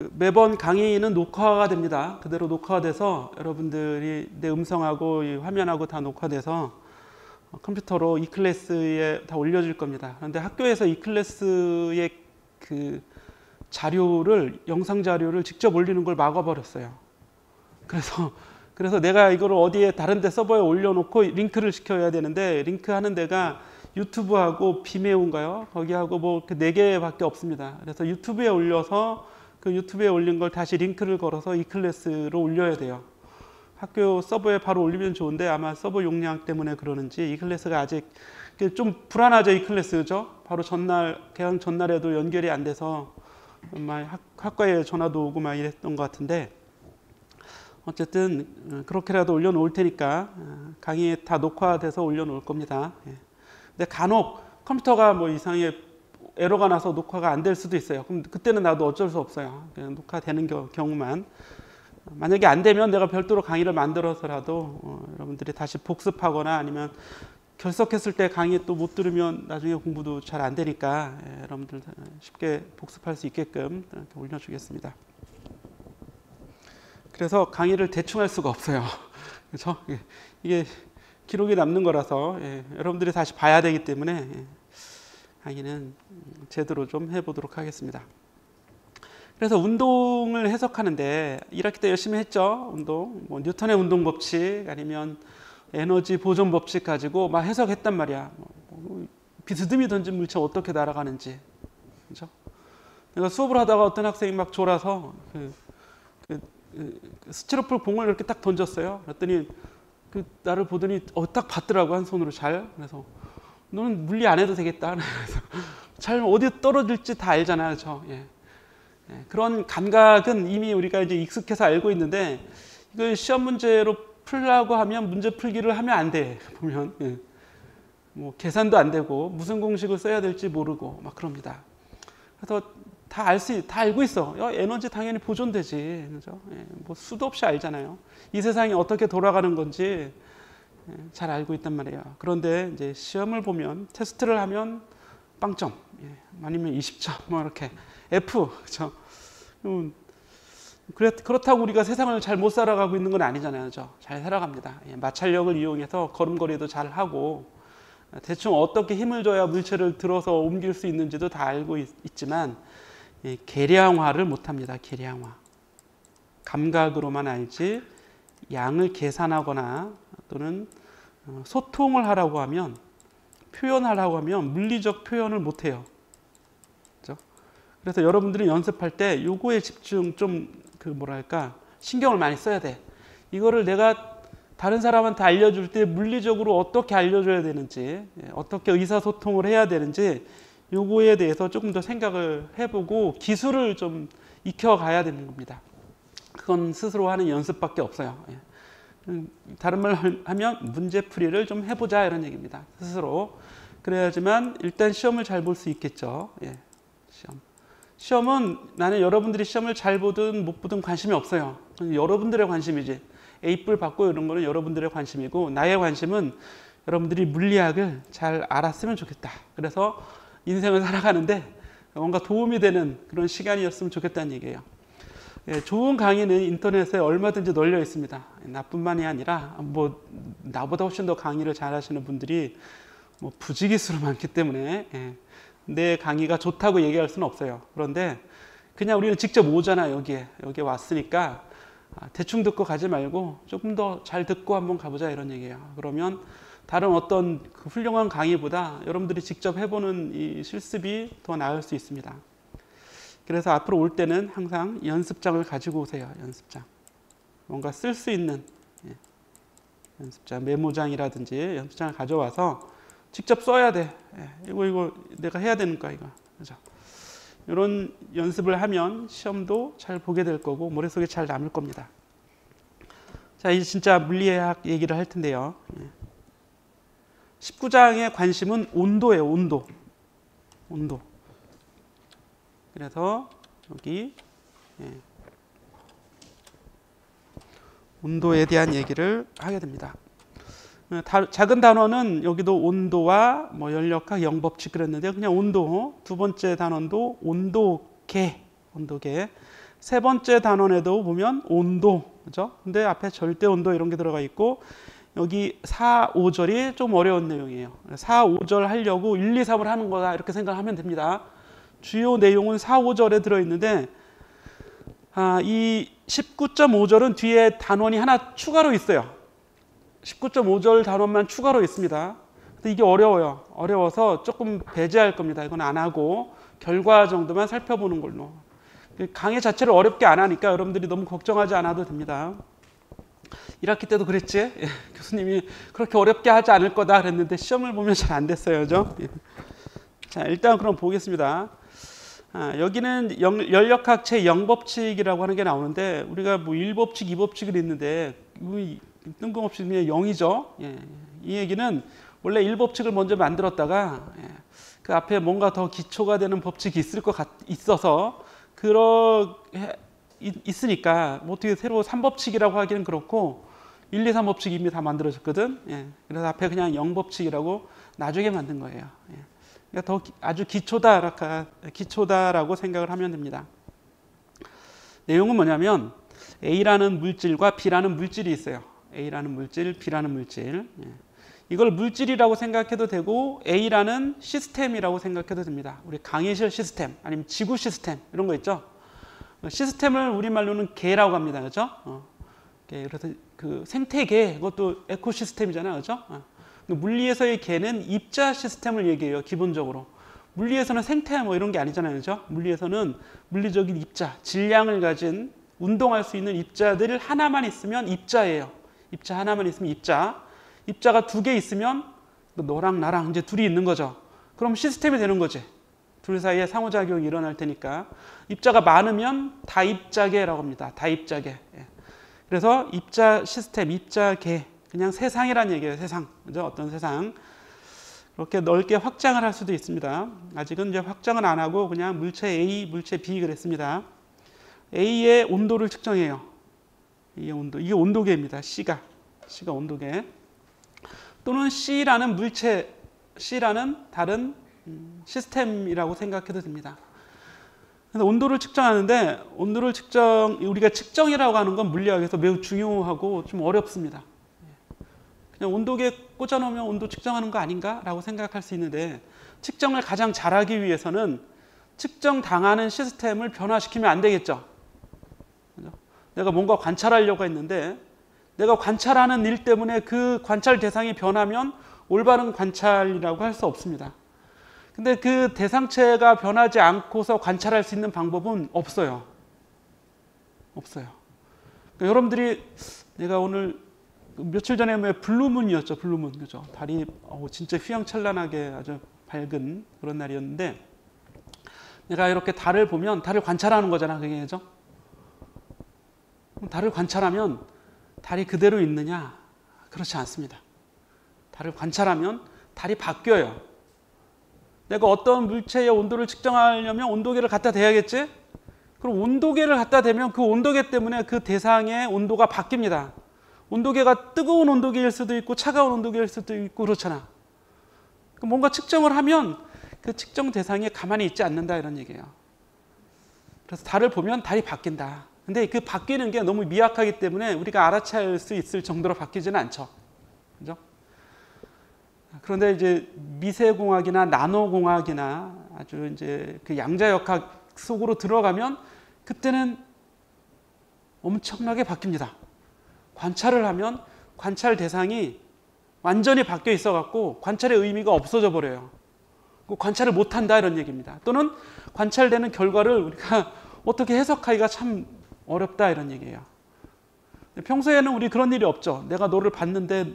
매번 강의는 녹화가 됩니다. 그대로 녹화가 돼서 여러분들이 내 음성하고 이 화면하고 다 녹화돼서 컴퓨터로 이클래스에 다 올려질 겁니다. 그런데 학교에서 이클래스의 그 자료를, 영상 자료를 직접 올리는 걸 막아버렸어요. 그래서 내가 이거를 어디에 다른 데 서버에 올려놓고 링크를 시켜야 되는데, 링크 하는 데가 유튜브하고 비메오인가요? 거기하고 뭐 그 4개밖에 없습니다. 그래서 유튜브에 올려서 그 유튜브에 올린 걸 다시 링크를 걸어서 이클래스로 올려야 돼요. 학교 서버에 바로 올리면 좋은데 아마 서버 용량 때문에 그러는지 이클래스가 아직 좀 불안하죠. 이클래스죠. 바로 전날, 개강 전날에도 연결이 안 돼서 학과에 전화도 오고 막 이랬던 것 같은데, 어쨌든 그렇게라도 올려놓을 테니까 강의에 다 녹화돼서 올려놓을 겁니다. 근데 간혹 컴퓨터가 뭐 이상하게 에러가 나서 녹화가 안 될 수도 있어요. 그럼 그때는 나도 어쩔 수 없어요. 그냥 녹화되는 경우만. 만약에 안 되면 내가 별도로 강의를 만들어서라도 여러분들이 다시 복습하거나 아니면 결석했을 때 강의 또 못 들으면 나중에 공부도 잘 안 되니까 여러분들 쉽게 복습할 수 있게끔 이렇게 올려주겠습니다. 그래서 강의를 대충 할 수가 없어요. 그렇죠? 이게 기록이 남는 거라서 여러분들이 다시 봐야 되기 때문에 강의는 제대로 좀 해보도록 하겠습니다. 그래서 운동을 해석하는데 1학기 때 열심히 했죠. 운동, 뭐 뉴턴의 운동 법칙 아니면 에너지 보존 법칙 가지고 막 해석했단 말이야. 비스듬히 던진 물체 어떻게 날아가는지, 그렇죠? 내가 수업을 하다가 어떤 학생이 막 졸아서 스티로폼 공을 이렇게 딱 던졌어요. 그랬더니 나를 보더니 딱 봤더라고, 한 손으로 잘. 그래서 너는 물리 안 해도 되겠다. 그래서 잘 어디 떨어질지 다 알잖아요, 그렇죠? 그런 감각은 이미 우리가 이제 익숙해서 알고 있는데, 이걸 시험 문제로 풀라고 하면 문제 풀기를 하면 안 돼. 보면 뭐 계산도 안 되고 무슨 공식을 써야 될지 모르고 막 그럽니다. 그래서 다 알고 있어. 에너지 당연히 보존되지, 그죠? 뭐 수도 없이 알잖아요. 이 세상이 어떻게 돌아가는 건지 잘 알고 있단 말이에요. 그런데 이제 시험을 보면, 테스트를 하면 빵점, 아니면 20점, 뭐 이렇게 F, 그렇죠? 그렇다고 우리가 세상을 잘 못 살아가고 있는 건 아니잖아요, 그렇죠? 잘 살아갑니다. 마찰력을 이용해서 걸음걸이도 잘 하고, 대충 어떻게 힘을 줘야 물체를 들어서 옮길 수 있는지도 다 알고 있지만 계량화를 못합니다. 계량화. 감각으로만 알지 양을 계산하거나 또는 소통을 하라고 하면, 표현하라고 하면 물리적 표현을 못해요. 그렇죠? 그래서 여러분들이 연습할 때 요거에 집중 좀 신경을 많이 써야 돼. 이거를 내가 다른 사람한테 알려줄 때 물리적으로 어떻게 알려줘야 되는지, 어떻게 의사소통을 해야 되는지 요거에 대해서 조금 더 생각을 해보고 기술을 좀 익혀가야 되는 겁니다. 그건 스스로 하는 연습밖에 없어요. 다른 말로 하면 문제풀이를 좀 해보자, 이런 얘기입니다. 스스로. 그래야지만 일단 시험을 잘 볼 수 있겠죠. 시험은 나는 여러분들이 시험을 잘 보든 못 보든 관심이 없어요. 여러분들의 관심이지. A뿔 받고 이런 거는 여러분들의 관심이고, 나의 관심은 여러분들이 물리학을 잘 알았으면 좋겠다. 그래서 인생을 살아가는데 뭔가 도움이 되는 그런 시간이었으면 좋겠다는 얘기예요. 좋은 강의는 인터넷에 얼마든지 널려 있습니다. 나뿐만이 아니라 뭐 나보다 훨씬 더 강의를 잘 하시는 분들이 뭐 부지기수로 많기 때문에 내 강의가 좋다고 얘기할 수는 없어요. 그런데 그냥 우리는 직접 오잖아요. 여기에 왔으니까 대충 듣고 가지 말고 조금 더 잘 듣고 한번 가보자, 이런 얘기예요. 그러면 다른 어떤 그 훌륭한 강의보다 여러분들이 직접 해보는 이 실습이 더 나을 수 있습니다. 그래서 앞으로 올 때는 항상 연습장을 가지고 오세요. 연습장. 뭔가 쓸 수 있는 연습장, 메모장이라든지 연습장을 가져와서 직접 써야 돼. 이거 내가 해야 되는 거야, 이거. 그죠? 이런 연습을 하면 시험도 잘 보게 될 거고 머릿속에 잘 남을 겁니다. 자, 이제 진짜 물리학 얘기를 할 텐데요. 19장의 관심은 온도예요. 온도. 그래서 여기 온도에 대한 얘기를 하게 됩니다. 작은 단원은 여기도 온도와 뭐 연력학, 영법칙 그랬는데 그냥 온도. 두 번째 단원도 온도계. 세 번째 단원에도 보면 온도, 그죠? 근데 앞에 절대 온도 이런 게 들어가 있고, 여기 4, 5절이 좀 어려운 내용이에요. 4, 5절 하려고 1, 2, 3을 하는 거다 이렇게 생각하면 됩니다. 주요 내용은 4, 5절에 들어있는데 이 19.5절은 뒤에 단원이 하나 추가로 있어요. 19.5절 단원만 추가로 있습니다. 근데 이게 어려워요. 어려워서 조금 배제할 겁니다. 이건 안 하고 결과 정도만 살펴보는 걸로. 강의 자체를 어렵게 안 하니까 여러분들이 너무 걱정하지 않아도 됩니다. 1학기 때도 그랬지? 예, 교수님이 그렇게 어렵게 하지 않을 거다 그랬는데 시험을 보면 잘 안 됐어요. 그죠? 예. 자, 일단 그럼 보겠습니다. 여기는 연력학 제0법칙이라고 하는 게 나오는데 우리가 뭐 1법칙, 2법칙을 있는데 뜬금없이 그냥 0이죠. 예. 이 얘기는 원래 1법칙을 먼저 만들었다가 그 앞에 뭔가 더 기초가 되는 법칙이 있어서 있으니까 뭐 어떻게 새로 3법칙이라고 하기는 그렇고 1, 2, 3법칙이 이미 다 만들어졌거든. 예. 그래서 앞에 그냥 0법칙이라고 나중에 만든 거예요. 예. 그러니까 더 아주 기초다라고 생각을 하면 됩니다. 내용은 뭐냐면 A라는 물질과 B라는 물질이 있어요. A라는 물질, B라는 물질. 예. 이걸 물질이라고 생각해도 되고 A라는 시스템이라고 생각해도 됩니다. 우리 강의실 시스템 아니면 지구 시스템 이런 거 있죠. 시스템을 우리말로는 개라고 합니다. 그죠? 그래서 그 생태계 그것도 에코시스템이잖아요. 그죠? 물리에서의 개는 입자 시스템을 얘기해요. 기본적으로. 물리에서는 생태 뭐 이런 게 아니잖아요. 그죠? 물리에서는 물리적인 입자, 질량을 가진 운동할 수 있는 입자들 하나만 있으면 입자예요. 입자 하나만 있으면 입자. 입자가 2개 있으면 너랑 나랑 이제 둘이 있는 거죠. 그럼 시스템이 되는 거지. 둘 사이에 상호작용이 일어날 테니까. 입자가 많으면 다입자계라고 합니다. 다입자계. 예. 그래서 입자 시스템, 입자계, 그냥 세상이란 얘기예요. 세상. 그죠? 어떤 세상. 그렇게 넓게 확장을 할 수도 있습니다. 아직은 이제 확장은 안 하고 그냥 물체 A, 물체 B 그랬습니다. A의 온도를 측정해요. 이게 온도. 이게 온도계입니다. C가 온도계. 또는 C라는 물체, C라는 다른 시스템이라고 생각해도 됩니다. 그래서 온도를 측정하는데 우리가 측정이라고 하는 건 물리학에서 매우 중요하고 좀 어렵습니다. 그냥 온도계 꽂아놓으면 온도 측정하는 거 아닌가? 라고 생각할 수 있는데 측정을 가장 잘하기 위해서는 측정당하는 시스템을 변화시키면 안 되겠죠. 내가 뭔가 관찰하려고 했는데 내가 관찰하는 일 때문에 그 관찰 대상이 변하면 올바른 관찰이라고 할 수 없습니다. 근데 그 대상체가 변하지 않고서 관찰할 수 있는 방법은 없어요. 그러니까 여러분들이 내가 오늘 며칠 전에 블루문이었죠. 블루문. 그죠? 달이 진짜 휘황찬란하게 아주 밝은 그런 날이었는데 내가 이렇게 달을 보면 달을 관찰하는 거잖아. 그게 그죠? 달을 관찰하면 달이 그대로 있느냐? 그렇지 않습니다. 달을 관찰하면 달이 바뀌어요. 내가 어떤 물체의 온도를 측정하려면 온도계를 갖다 대야겠지? 그럼 온도계를 갖다 대면 그 온도계 때문에 그 대상의 온도가 바뀝니다. 온도계가 뜨거운 온도계일 수도 있고 차가운 온도계일 수도 있고 그렇잖아. 뭔가 측정을 하면 그 측정 대상이 가만히 있지 않는다 이런 얘기예요. 그래서 달을 보면 달이 바뀐다. 근데 그 바뀌는 게 너무 미약하기 때문에 우리가 알아챌 수 있을 정도로 바뀌지는 않죠. 그죠? 그런데 이제 미세공학이나 나노공학이나 아주 이제 그 양자역학 속으로 들어가면 그때는 엄청나게 바뀝니다. 관찰을 하면 관찰 대상이 완전히 바뀌어 있어 갖고 관찰의 의미가 없어져 버려요. 관찰을 못 한다 이런 얘기입니다. 또는 관찰되는 결과를 우리가 어떻게 해석하기가 참 어렵다 이런 얘기예요. 평소에는 우리 그런 일이 없죠. 내가 너를 봤는데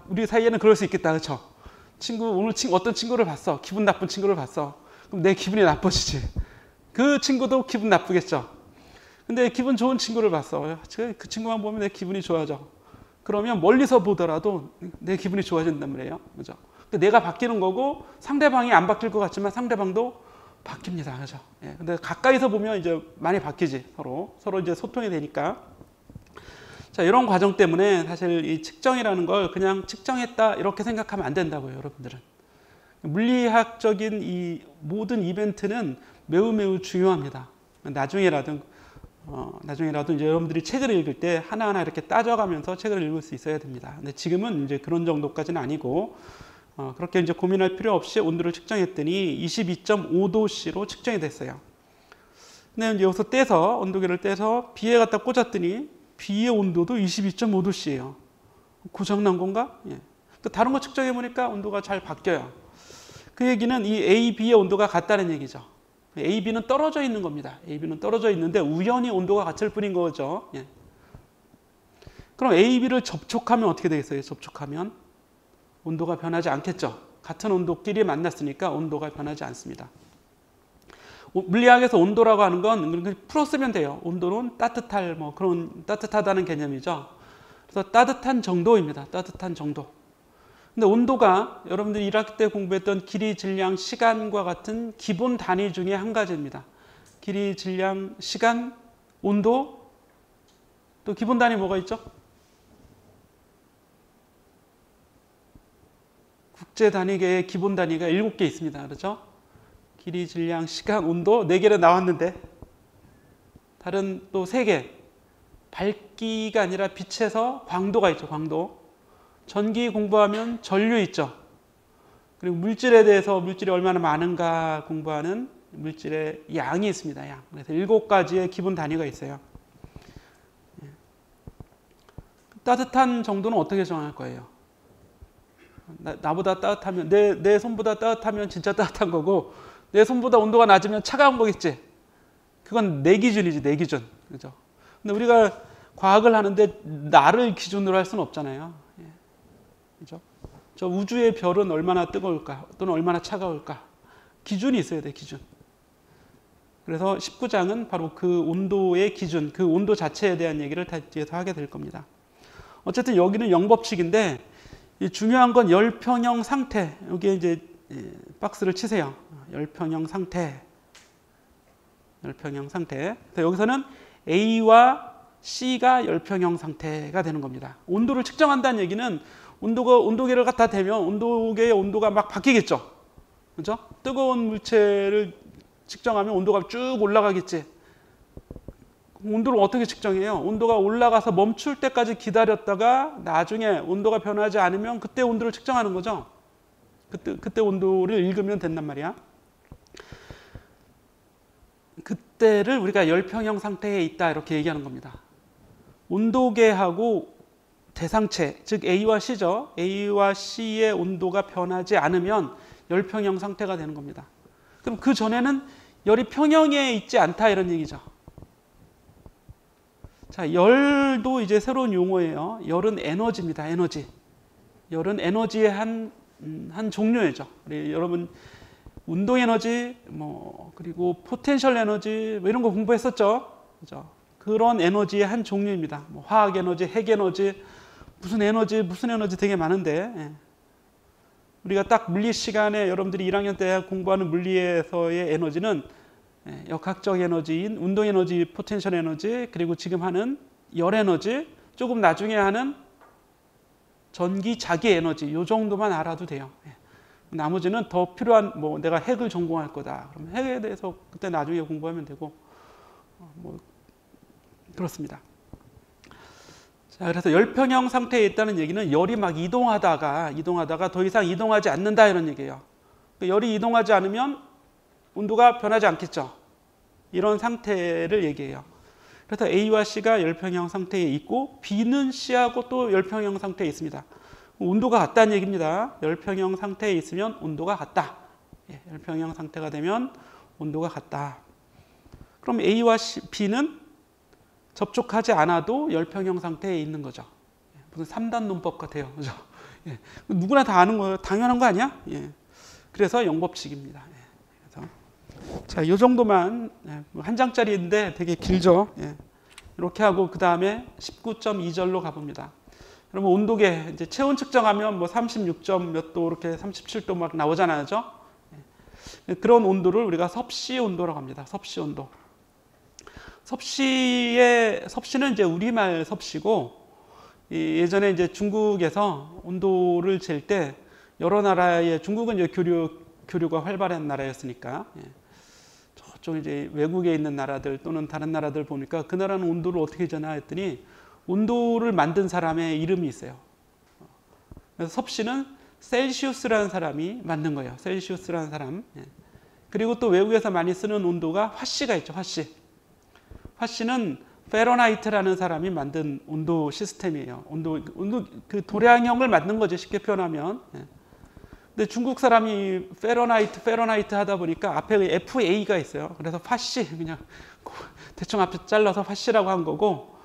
우리 사이에는 그럴 수 있겠다. 그렇죠? 오늘 어떤 친구를 봤어. 기분 나쁜 친구를 봤어. 그럼 내 기분이 나빠지지. 그 친구도 기분 나쁘겠죠. 근데 기분 좋은 친구를 봤어. 그 친구만 보면 내 기분이 좋아져. 그러면 멀리서 보더라도 내 기분이 좋아진단 말이에요. 그죠? 내가 바뀌는 거고 상대방이 안 바뀔 것 같지만 상대방도 바뀝니다. 그죠? 예. 근데 가까이서 보면 이제 많이 바뀌지. 서로 이제 소통이 되니까. 자, 이런 과정 때문에 사실 이 측정이라는 걸 그냥 측정했다 이렇게 생각하면 안 된다고요, 여러분들은. 물리학적인 이 모든 이벤트는 매우 중요합니다. 나중에라도 이제 여러분들이 책을 읽을 때 하나하나 이렇게 따져가면서 책을 읽을 수 있어야 됩니다. 근데 지금은 이제 그런 정도까지는 아니고, 그렇게 이제 고민할 필요 없이 온도를 측정했더니 22.5도씨로 측정이 됐어요. 근데 이제 여기서 온도계를 떼서 B에 갖다 꽂았더니 B의 온도도 22.5도씨예요. 고장난 건가? 예. 또 다른 거 측정해 보니까 온도가 잘 바뀌어요. 그 얘기는 이 A, B의 온도가 같다는 얘기죠. A, B는 떨어져 있는 겁니다. A, B는 떨어져 있는데 우연히 온도가 같을 뿐인 거죠. 예. 그럼 A, B를 접촉하면 어떻게 되겠어요? 접촉하면 온도가 변하지 않겠죠. 같은 온도끼리 만났으니까 온도가 변하지 않습니다. 물리학에서 온도라고 하는 건 풀었으면 돼요. 온도는 따뜻할 그런 따뜻하다는 개념이죠. 그래서 따뜻한 정도입니다. 따뜻한 정도. 근데 온도가 여러분들이 1학기 때 공부했던 길이, 질량, 시간과 같은 기본 단위 중에 한 가지입니다. 길이, 질량, 시간, 온도, 또 기본 단위 뭐가 있죠? 국제 단위계의 기본 단위가 7개 있습니다. 그렇죠? 길이, 질량, 시간, 온도 4개를 나왔는데 다른 또 3개. 밝기가 아니라 빛에서 광도가 있죠. 광도. 전기 공부하면 전류 있죠. 그리고 물질에 대해서 물질이 얼마나 많은가 공부하는 물질의 양이 있습니다. 양. 그래서 7가지의 기본 단위가 있어요. 따뜻한 정도는 어떻게 정할 거예요? 나보다 따뜻하면, 내 손보다 따뜻하면 진짜 따뜻한 거고, 내 손보다 온도가 낮으면 차가운 거겠지. 그건 내 기준이지, 내 기준. 그죠? 근데 우리가 과학을 하는데 나를 기준으로 할 수는 없잖아요. 그죠? 저 우주의 별은 얼마나 뜨거울까? 또는 얼마나 차가울까? 기준이 있어야 돼, 기준. 그래서 19장은 바로 그 온도의 기준, 그 온도 자체에 대한 얘기를 뒤에서 하게 될 겁니다. 어쨌든 여기는 영법칙인데, 중요한 건 열평형 상태. 여기에 이제 박스를 치세요. 열평형 상태. 열평형 상태. 그래서 여기서는 A와 C가 열평형 상태가 되는 겁니다. 온도를 측정한다는 얘기는 온도계를 갖다 대면 온도계의 온도가 막 바뀌겠죠. 그죠? 뜨거운 물체를 측정하면 온도가 쭉 올라가겠지. 온도를 어떻게 측정해요? 온도가 올라가서 멈출 때까지 기다렸다가 나중에 온도가 변하지 않으면 그때 온도를 측정하는 거죠. 그때 온도를 읽으면 된단 말이야. 그때를 우리가 열평형 상태에 있다 이렇게 얘기하는 겁니다. 온도계하고 대상체, 즉 A와 C죠. A와 C의 온도가 변하지 않으면 열평형 상태가 되는 겁니다. 그럼 그 전에는 열이 평형에 있지 않다 이런 얘기죠. 자, 열도 이제 새로운 용어예요. 열은 에너지입니다. 에너지. 열은 에너지의 한 종류죠. 여러분 운동 에너지, 그리고 포텐셜 에너지 이런 거 공부했었죠. 그죠? 그런 에너지의 한 종류입니다. 화학 에너지, 핵 에너지, 무슨 에너지 되게 많은데, 예. 우리가 딱 물리 시간에 여러분들이 1학년 때 공부하는 물리에서의 에너지는 역학적 에너지인 운동 에너지, 포텐셜 에너지, 그리고 지금 하는 열 에너지, 조금 나중에 하는 전기 자기 에너지, 요 정도만 알아도 돼요. 나머지는 더 필요한, 내가 핵을 전공할 거다. 그럼 핵에 대해서 그때 나중에 공부하면 되고, 그렇습니다. 자, 그래서 열평형 상태에 있다는 얘기는 열이 막 이동하다가 더 이상 이동하지 않는다 이런 얘기예요. 열이 이동하지 않으면 온도가 변하지 않겠죠. 이런 상태를 얘기해요. 그래서 A와 C가 열평형 상태에 있고 B는 C하고 또 열평형 상태에 있습니다. 온도가 같다는 얘기입니다. 열평형 상태에 있으면 온도가 같다. 열평형 상태가 되면 온도가 같다. 그럼 A와 B는 접촉하지 않아도 열평형 상태에 있는 거죠. 무슨 3단 논법 같아요. 그죠? 누구나 다 아는 거예요. 당연한 거 아니야? 그래서 영법칙입니다. 그래서 자, 이 정도만 한 장짜리인데 되게 길죠. 이렇게 하고 그 다음에 19.2절로 가봅니다. 그러면 온도계 이제 체온 측정하면 36점 몇 도 이렇게 37도 막 나오잖아요. 그죠? 그런 온도를 우리가 섭씨 온도라고 합니다. 섭씨 온도. 섭씨는 이제 우리말 섭씨고, 예전에 이제 중국에서 온도를 잴 때 여러 나라의, 중국은 이제 교류가 활발한 나라였으니까 저쪽 이제 외국에 있는 나라들 또는 다른 나라들 보니까 그 나라는 온도를 어떻게 재나 했더니 온도를 만든 사람의 이름이 있어요. 그래서 섭씨는 셀시우스라는 사람이 만든 거예요. 셀시우스라는 사람. 그리고 또 외국에서 많이 쓰는 온도가 화씨가 있죠. 화씨. 화씨는 페로나이트라는 사람이 만든 온도 시스템이에요. 온도 그 도량형을 만든 거죠. 쉽게 표현하면. 근데 중국 사람이 페로나이트 하다 보니까 앞에 FA가 있어요. 그래서 파씨 그냥 대충 앞에 잘라서 파씨라고 한 거고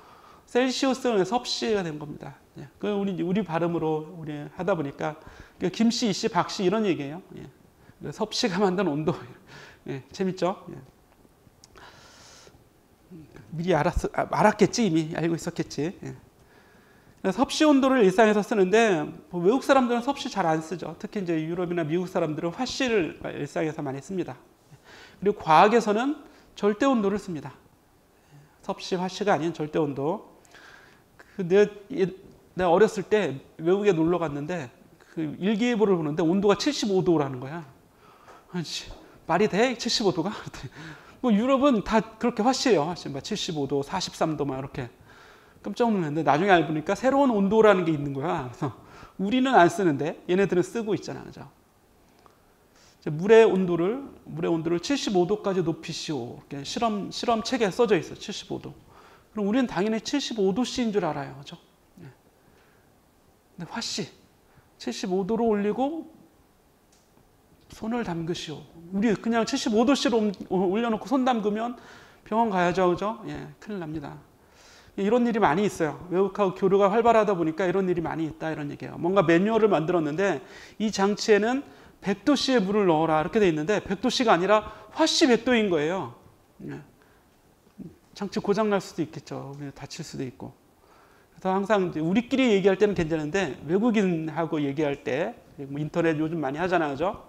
셀시우스는 섭씨가 된 겁니다. 그 우리 발음으로 우리 하다 보니까 김씨, 이씨, 박씨 이런 얘기예요. 섭씨가 만든 온도. 재밌죠? 미리 알았겠지, 이미 알고 있었겠지. 섭씨 온도를 일상에서 쓰는데 외국 사람들은 섭씨 잘 안 쓰죠. 특히 이제 유럽이나 미국 사람들은 화씨를 일상에서 많이 씁니다. 그리고 과학에서는 절대 온도를 씁니다. 섭씨, 화씨가 아닌 절대 온도. 내가 어렸을 때 외국에 놀러 갔는데 그 일기예보를 보는데 온도가 75도라는 거야. 말이 돼? 75도가? 뭐 유럽은 다 그렇게 화씨예요. 화씨 막 75도, 43도 막 이렇게. 깜짝 놀랐는데 나중에 알고 보니까 새로운 온도라는 게 있는 거야. 그래서 우리는 안 쓰는데 얘네들은 쓰고 있잖아. 그죠? 물의 온도를 75도까지 높이시오. 이렇게 실험 책에 써져 있어. 75도. 그럼 우리는 당연히 75도씨인 줄 알아요. 그죠? 근데 화씨 75도로 올리고 손을 담그시오. 우리 그냥 75도씨로 올려놓고 손 담그면 병원 가야죠. 그죠? 큰일 납니다. 이런 일이 많이 있어요. 외국하고 교류가 활발하다 보니까 이런 일이 많이 있다 이런 얘기예요. 뭔가 매뉴얼을 만들었는데 이 장치에는 100도씨의 물을 넣어라 이렇게 돼 있는데 100도씨가 아니라 화씨 100도인 거예요. 장치 고장 날 수도 있겠죠. 다칠 수도 있고. 그래서 항상 우리끼리 얘기할 때는 괜찮은데 외국인하고 얘기할 때 뭐 인터넷 요즘 많이 하잖아요. 그죠?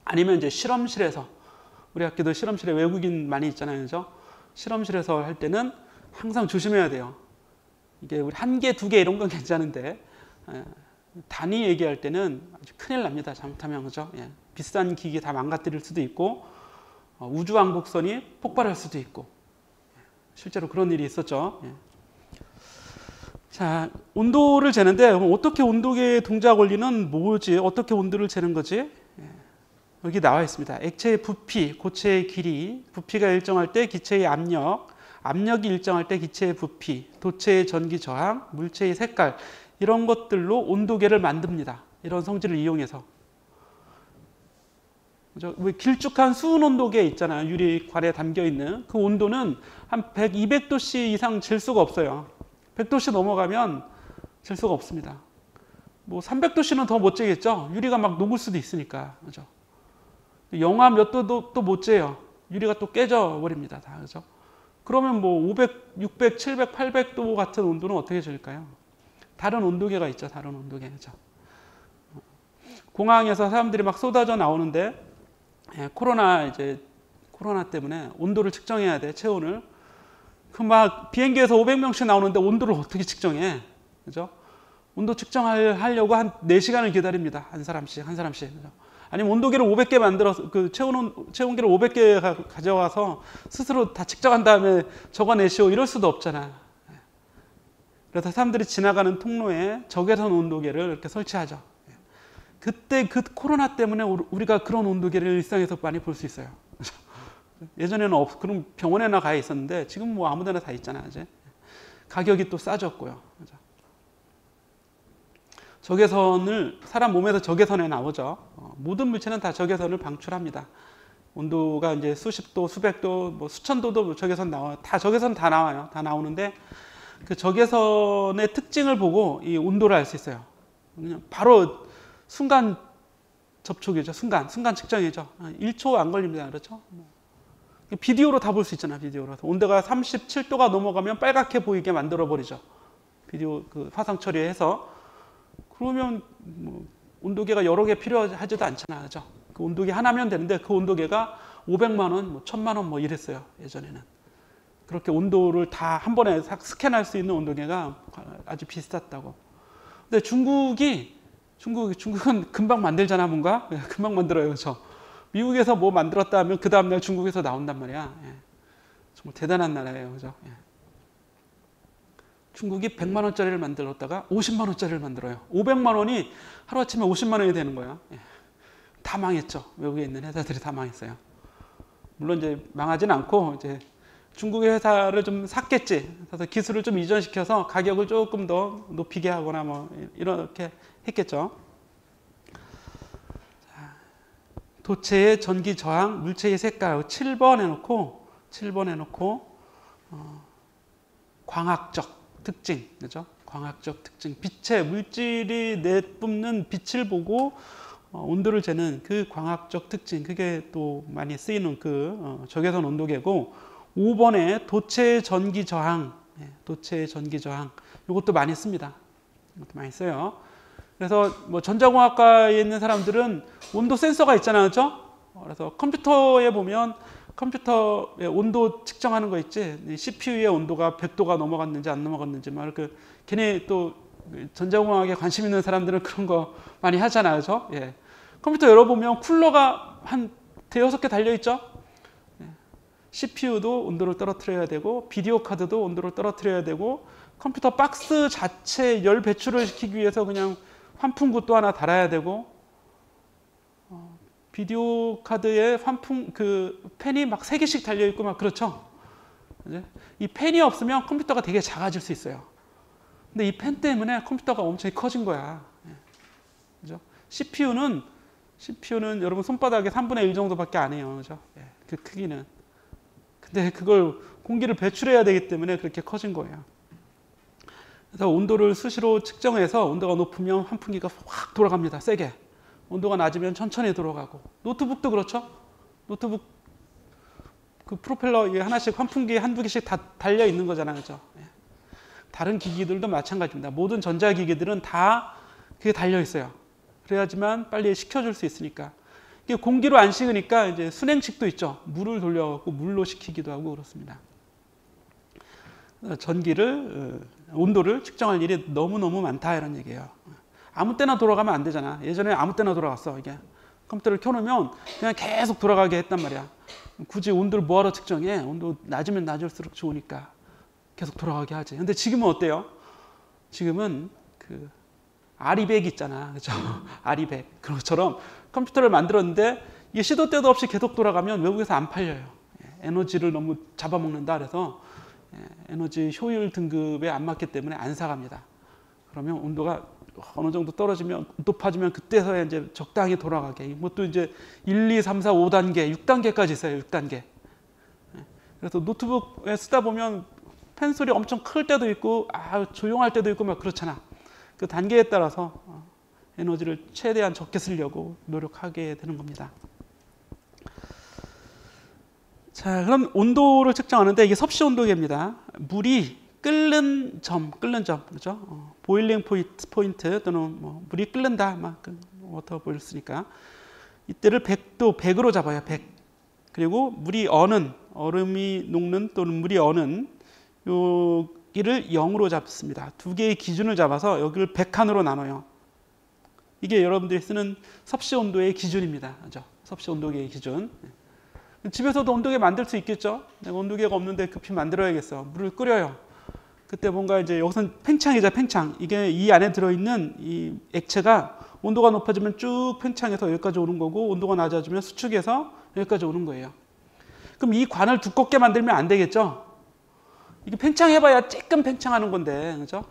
아니면 이제 실험실에서 우리 학교도 실험실에 외국인 많이 있잖아요. 그죠? 실험실에서 할 때는 항상 조심해야 돼요. 이게 우리 1개, 2개 이런 건 괜찮은데 단위 얘기할 때는 아주 큰일 납니다. 잘못하면. 그죠? 비싼 기기 다 망가뜨릴 수도 있고 우주왕복선이 폭발할 수도 있고 실제로 그런 일이 있었죠. 자, 온도를 재는데 어떻게 온도계의 동작 원리는 뭐지? 어떻게 온도를 재는 거지? 여기 나와 있습니다. 액체의 부피, 고체의 길이, 부피가 일정할 때 기체의 압력, 압력이 일정할 때 기체의 부피, 도체의 전기 저항, 물체의 색깔 이런 것들로 온도계를 만듭니다. 이런 성질을 이용해서. 길쭉한 수은 온도계 있잖아요. 유리관에 담겨 있는 그 온도는 한 100, 200도씨 이상 잴 수가 없어요. 100도씨 넘어가면 잴 수가 없습니다. 뭐 300도씨는 더 못 재겠죠. 유리가 막 녹을 수도 있으니까. 그죠? 영하 몇 도도 또 못 재요. 유리가 또 깨져 버립니다. 다. 그죠? 그러면 뭐 500, 600, 700, 800도 같은 온도는 어떻게 질까요? 다른 온도계가 있죠. 다른 온도계. 그죠? 공항에서 사람들이 막 쏟아져 나오는데 코로나 때문에 온도를 측정해야 돼. 체온을. 그 막 비행기에서 500명씩 나오는데 온도를 어떻게 측정해? 그죠? 온도 측정하려고 한 4시간을 기다립니다. 한 사람씩. 그죠? 아니면 온도계를 500개 만들어서 그 체온계를 500개 가져와서 스스로 다 측정한 다음에 적어내시오 이럴 수도 없잖아. 그래서 사람들이 지나가는 통로에 적외선 온도계를 이렇게 설치하죠. 그때 그 코로나 때문에 우리가 그런 온도계를 일상에서 많이 볼 수 있어요. 예전에는 그럼 병원에나 가 있었는데 지금 뭐 아무데나 다 있잖아. 이제 가격이 또 싸졌고요. 그죠? 적외선을 사람 몸에서 적외선에 나오죠. 모든 물체는 다 적외선을 방출합니다. 온도가 이제 수십 도, 수백 도, 뭐 수천 도도 적외선 나와요. 다 적외선 다 나와요. 다 나오는데 그 적외선의 특징을 보고 이 온도를 알 수 있어요. 그냥 바로 순간 접촉이죠. 순간 측정이죠. 1초 안 걸립니다. 그렇죠? 비디오로 다 볼 수 있잖아요. 비디오로. 온도가 37도가 넘어가면 빨갛게 보이게 만들어 버리죠. 비디오 그 화상 처리해서. 그러면 뭐 온도계가 여러 개 필요하지도 않잖아요. 그죠? 그 온도계 하나면 되는데 그 온도계가 500만 원, 뭐 1000만 원 뭐 이랬어요. 예전에는. 그렇게 온도를 다 한 번에 스캔할 수 있는 온도계가 아주 비쌌다고. 근데 중국은 금방 만들잖아, 뭔가. 금방 만들어요. 그렇죠? 미국에서 뭐 만들었다 하면 그 다음날 중국에서 나온단 말이야. 예. 정말 대단한 나라예요. 그죠? 예. 중국이 100만 원짜리를 만들었다가 50만 원짜리를 만들어요. 500만 원이 하루아침에 50만 원이 되는 거야. 예. 다 망했죠. 외국에 있는 회사들이 다 망했어요. 물론 이제 망하진 않고 이제 중국의 회사를 좀 샀겠지. 그래서 기술을 좀 이전시켜서 가격을 조금 더 높이게 하거나 뭐 이렇게 했겠죠. 자, 도체의 전기 저항, 물체의 색깔 7번 해놓고 광학적 특징, 그죠? 광학적 특징, 빛의 물질이 내뿜는 빛을 보고 온도를 재는 그 광학적 특징, 그게 또 많이 쓰이는 그 적외선 온도계고, 5번에 도체의 전기 저항, 도체의 전기 저항, 이것도 많이 씁니다. 이것도 많이 써요. 그래서 뭐 전자공학과에 있는 사람들은 온도 센서가 있잖아요, 그렇죠? 그래서 컴퓨터에 보면 컴퓨터의 온도 측정하는 거 있지, CPU의 온도가 100도가 넘어갔는지 안 넘어갔는지 막 그 걔네 또 전자공학에 관심 있는 사람들은 그런 거 많이 하잖아요, 그렇죠? 예. 컴퓨터 열어보면 쿨러가 한 대여섯 개 달려 있죠. CPU도 온도를 떨어뜨려야 되고, 비디오 카드도 온도를 떨어뜨려야 되고, 컴퓨터 박스 자체 열 배출을 시키기 위해서 그냥 환풍구도 하나 달아야 되고, 비디오 카드에 환풍 그 팬이 막 3개씩 달려 있고 막 그렇죠. 이 팬이 없으면 컴퓨터가 되게 작아질 수 있어요. 근데 이 팬 때문에 컴퓨터가 엄청 커진 거야. 그죠? CPU는 여러분 손바닥에 3분의 1 정도밖에 안 해요. 그죠? 그 크기는. 근데 그걸 공기를 배출해야 되기 때문에 그렇게 커진 거예요. 그래서 온도를 수시로 측정해서 온도가 높으면 환풍기가 확 돌아갑니다. 세게. 온도가 낮으면 천천히 돌아가고. 노트북도 그렇죠. 노트북 그 프로펠러 하나씩 환풍기 한두 개씩 다 달려 있는 거잖아요. 그죠? 다른 기기들도 마찬가지입니다. 모든 전자기기들은 다 그게 달려 있어요. 그래야지만 빨리 식혀줄 수 있으니까. 이게 공기로 안 식으니까 이제 순행식도 있죠. 물을 돌려갖고 물로 식히기도 하고 그렇습니다. 전기를, 온도를 측정할 일이 너무너무 많다 이런 얘기예요. 아무 때나 돌아가면 안 되잖아. 예전에 아무 때나 돌아갔어. 이게 컴퓨터를 켜놓으면 그냥 계속 돌아가게 했단 말이야. 굳이 온도를 뭐하러 측정해? 온도 낮으면 낮을수록 좋으니까 계속 돌아가게 하지. 근데 지금은 어때요? 지금은 그 아리백 있잖아. 그죠? 아리백. 그런 것처럼 컴퓨터를 만들었는데 이게 시도 때도 없이 계속 돌아가면 외국에서 안 팔려요. 에너지를 너무 잡아먹는다 그래서 에너지 효율 등급에 안 맞기 때문에 안 사갑니다. 그러면 온도가 어느 정도 떨어지면 높아지면 그때서야 이제 적당히 돌아가게. 이것도 이제 1, 2, 3, 4, 5단계, 6단계까지 있어요. 6단계. 그래서 노트북에 쓰다 보면 펜 소리 엄청 클 때도 있고 조용할 때도 있고 막 그렇잖아. 그 단계에 따라서 에너지를 최대한 적게 쓰려고 노력하게 되는 겁니다. 자, 그럼 온도를 측정하는데 이게 섭씨 온도계입니다. 물이 끓는 점, 그렇죠? 보일링 포인트 또는 뭐 물이 끓는다, 막 워터 보일 쓰니까 이때를 100도, 100으로 잡아요. 100. 그리고 물이 어는, 얼음이 녹는 또는 물이 어는 여기를 0으로 잡습니다. 두 개의 기준을 잡아서 여기를 100칸으로 나눠요. 이게 여러분들이 쓰는 섭씨 온도의 기준입니다. 그렇죠? 섭씨 온도계의 기준. 집에서도 온도계 만들 수 있겠죠? 내가 온도계가 없는데 급히 만들어야겠어. 물을 끓여요. 그때 뭔가 이제 여기서는 팽창이죠, 팽창. 이게 이 안에 들어있는 이 액체가 온도가 높아지면 쭉 팽창해서 여기까지 오는 거고, 온도가 낮아지면 수축해서 여기까지 오는 거예요. 그럼 이 관을 두껍게 만들면 안 되겠죠? 이게 팽창해봐야 쬐끔 팽창하는 건데, 그죠?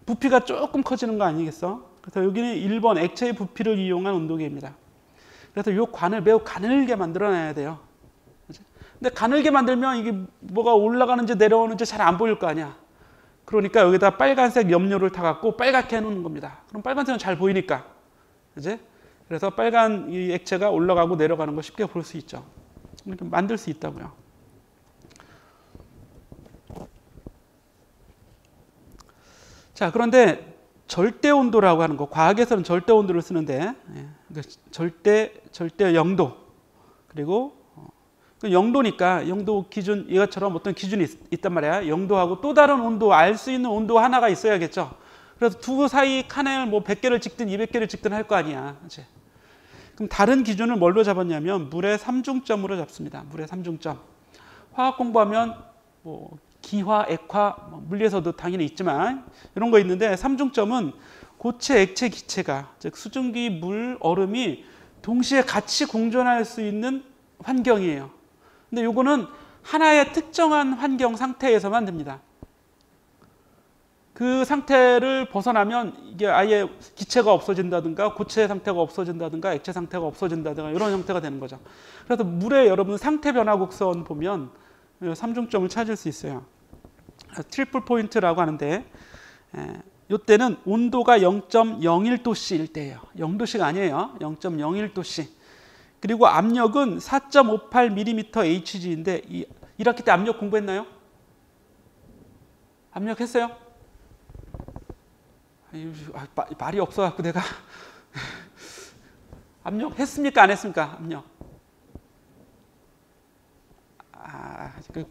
부피가 조금 커지는 거 아니겠어? 그래서 여기는 1번 액체의 부피를 이용한 온도계입니다. 그래서 이 관을 매우 가늘게 만들어놔야 돼요. 근데 가늘게 만들면 이게 뭐가 올라가는지 내려오는지 잘 안 보일 거 아니야. 그러니까 여기다 빨간색 염료를 타갖고 빨갛게 해놓는 겁니다. 그럼 빨간색은 잘 보이니까. 그지? 그래서 빨간 이 액체가 올라가고 내려가는 걸 쉽게 볼 수 있죠. 이렇게 만들 수 있다고요. 자, 그런데 절대 온도라고 하는 거, 과학에서는 절대 온도를 쓰는데, 절대 0도, 그리고 0도니까 0도 기준, 이것처럼 어떤 기준이 있단 말이야. 0도하고 또 다른 온도, 알 수 있는 온도 하나가 있어야겠죠. 그래서 두 사이 칸을 뭐 100개를 찍든 200개를 찍든 할 거 아니야. 그치? 그럼 다른 기준을 뭘로 잡았냐면 물의 삼중점으로 잡습니다. 물의 삼중점. 화학 공부하면 뭐 기화, 액화, 물리에서도 당연히 있지만 이런 거 있는데 삼중점은 고체, 액체, 기체가 즉 수증기, 물, 얼음이 동시에 같이 공존할 수 있는 환경이에요. 근데 요거는 하나의 특정한 환경 상태에서만 됩니다. 그 상태를 벗어나면 이게 아예 기체가 없어진다든가 고체 상태가 없어진다든가 액체 상태가 없어진다든가 이런 형태가 되는 거죠. 그래서 물에 여러분 상태 변화 곡선 보면 삼중점을 찾을 수 있어요. 트리플 포인트라고 하는데 이때는 온도가 0.01도씨일 때예요. 0도씨가 아니에요. 0.01도씨. 그리고 압력은 4.58mmHg인데 1학기 때 압력 공부했나요? 압력 했어요? 말이 없어갖고 내가 압력 했습니까? 안 했습니까? 압력.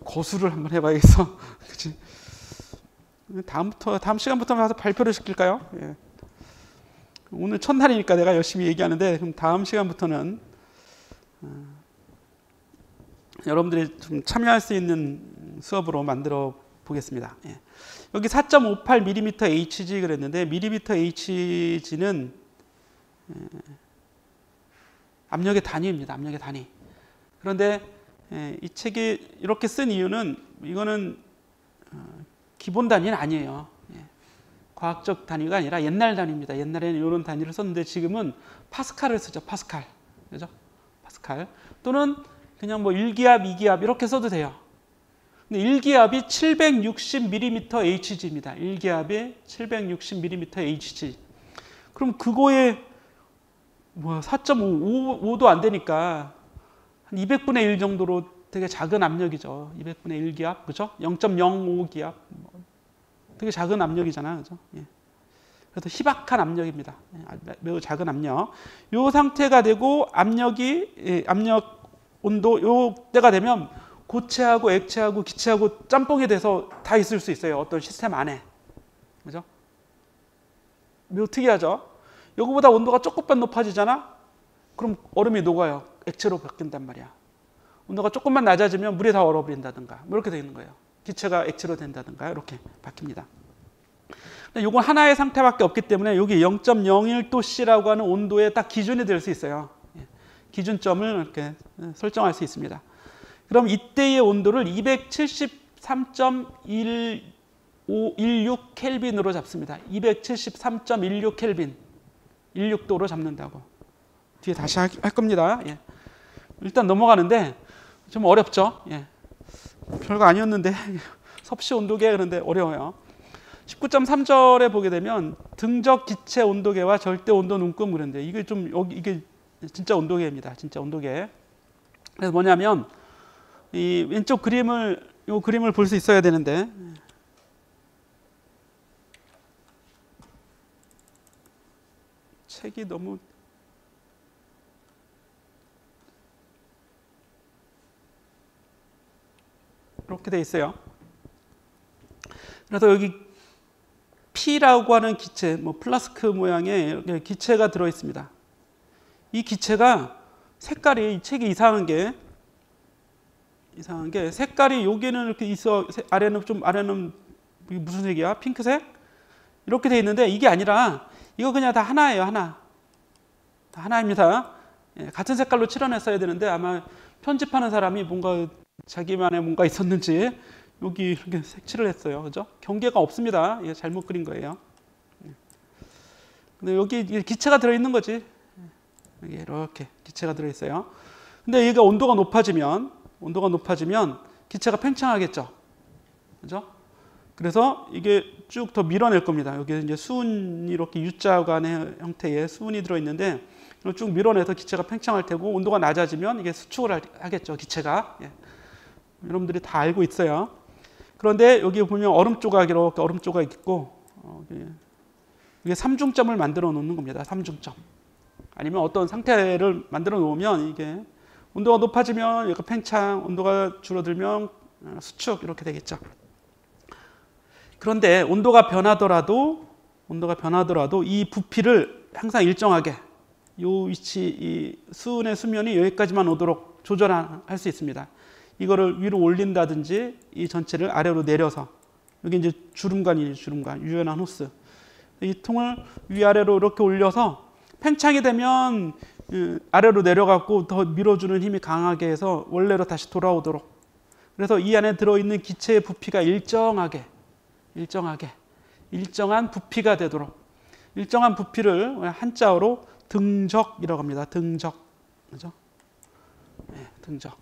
거수를 한번 해봐야겠어. 그치? 다음 시간부터 가서 발표를 시킬까요? 예. 오늘 첫날이니까 내가 열심히 얘기하는데 그럼 다음 시간부터는 여러분들이 좀 참여할 수 있는 수업으로 만들어 보겠습니다. 예. 여기 4.58mmHg 그랬는데 mmHg는 압력의 단위입니다. 압력의 단위. 그런데 이 책이 이렇게 쓴 이유는 이거는 기본 단위는 아니에요. 과학적 단위가 아니라 옛날 단위입니다. 옛날에는 이런 단위를 썼는데 지금은 파스칼을 쓰죠. 파스칼. 그죠? 파스칼. 또는 그냥 뭐 1기압, 2기압 이렇게 써도 돼요. 근데 1기압이 760mmHg입니다. 1기압이 760mmHg. 그럼 그거에 4.5도 안 되니까 한 200분의 1 정도로 되게 작은 압력이죠. 200분의 1기압, 그죠? 0.05기압. 되게 작은 압력이잖아요. 그죠? 예. 그래서 희박한 압력입니다. 매우 작은 압력. 요 상태가 되고 압력 온도 요 때가 되면 고체하고 액체하고 기체하고 짬뽕이 돼서 다 있을 수 있어요. 어떤 시스템 안에. 그죠? 매우 특이하죠? 요거보다 온도가 조금만 높아지잖아? 그럼 얼음이 녹아요. 액체로 바뀐단 말이야. 온도가 조금만 낮아지면 물이 다 얼어버린다든가 뭐 이렇게 되는 거예요. 기체가 액체로 된다든가 이렇게 바뀝니다. 요건 하나의 상태밖에 없기 때문에 여기 0.01도씨라고 하는 온도에 딱 기준이 될 수 있어요. 기준점을 이렇게 설정할 수 있습니다. 그럼 이때의 온도를 273.16 켈빈으로 잡습니다. 273.16 켈빈. 16도로 잡는다고. 뒤에 다시 할 겁니다. 예. 일단 넘어가는데 좀 어렵죠. 예. 별거 아니었는데 섭씨 온도계 그런데 어려워요. 19.3절에 보게 되면 등적 기체 온도계와 절대 온도 눈금 그런데 이게 진짜 온도계입니다. 진짜 온도계. 그래서 뭐냐면 이 왼쪽 그림을 볼 수 있어야 되는데 책이 너무 이렇게 돼 있어요. 그래서 여기 P라고 하는 기체, 뭐 플라스크 모양의 기체가 들어 있습니다. 이 기체가 색깔이 이 책이 이상한 게 색깔이 여기는 이렇게 있어 아래는 무슨 색이야? 핑크색? 이렇게 돼 있는데 이게 아니라 이거 그냥 다 하나예요. 하나. 다 하나입니다. 예, 같은 색깔로 칠해냈어야 되는데 아마 편집하는 사람이 뭔가 자기만의 뭔가 있었는지 여기 이렇게 색칠을 했어요. 그죠? 경계가 없습니다. 예, 잘못 그린 거예요. 근데 여기 기체가 들어있는 거지. 여기 이렇게 기체가 들어있어요. 근데 얘가 온도가 높아지면 기체가 팽창하겠죠. 그죠? 그래서 이게 쭉 더 밀어낼 겁니다. 여기 이제 수은이 이렇게 U자간의 형태의 수은이 들어있는데 쭉 밀어내서 기체가 팽창할 테고 온도가 낮아지면 이게 수축을 하겠죠. 기체가. 예. 여러분들이 다 알고 있어요. 그런데 여기 보면 얼음 조각 이렇게 얼음 조각 있고 이게 삼중점을 만들어 놓는 겁니다. 삼중점. 아니면 어떤 상태를 만들어 놓으면 이게 온도가 높아지면 약간 팽창, 온도가 줄어들면 수축 이렇게 되겠죠. 그런데 온도가 변하더라도 이 부피를 항상 일정하게 요 위치 이 수은의 수면이 여기까지만 오도록 조절할 수 있습니다. 이거를 위로 올린다든지 이 전체를 아래로 내려서 여기 이제 주름관이에요. 주름관 유연한 호스. 이 통을 위아래로 이렇게 올려서 팽창이 되면 아래로 내려가고 더 밀어주는 힘이 강하게 해서 원래로 다시 돌아오도록. 그래서 이 안에 들어있는 기체의 부피가 일정한 부피가 되도록. 일정한 부피를 한자어로 등적이라고 합니다. 등적. 그죠? 네, 등적.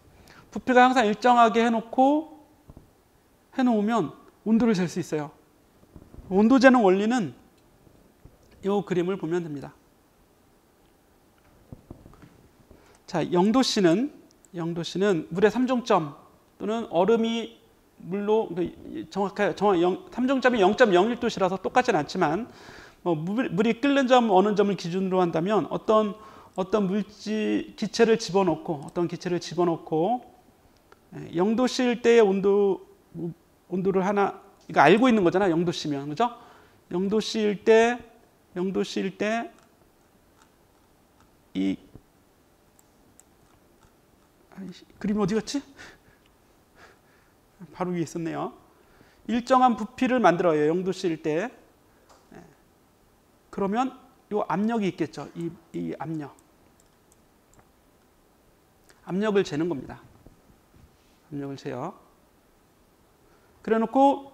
부피가 항상 일정하게 해놓으면 온도를 잴 수 있어요. 온도 재는 원리는 이 그림을 보면 됩니다. 자, 0도씨는 물의 3중점 또는 얼음이 물로 정확하게 3중점이 0.01도씨라서 똑같지는 않지만 물이 끓는 점 어느 점을 기준으로 한다면 어떤 기체를 집어넣고 0도씨일 때의 온도를 하나 이거 알고 있는 거잖아. 0도씨면 그죠? 0도씨일 때 이 그림 어디 갔지? 바로 위에 있었네요. 일정한 부피를 만들어요. 0도씨일 때. 그러면 이 압력이 있겠죠. 이 압력을 재는 겁니다. 압력을 재요. 그래놓고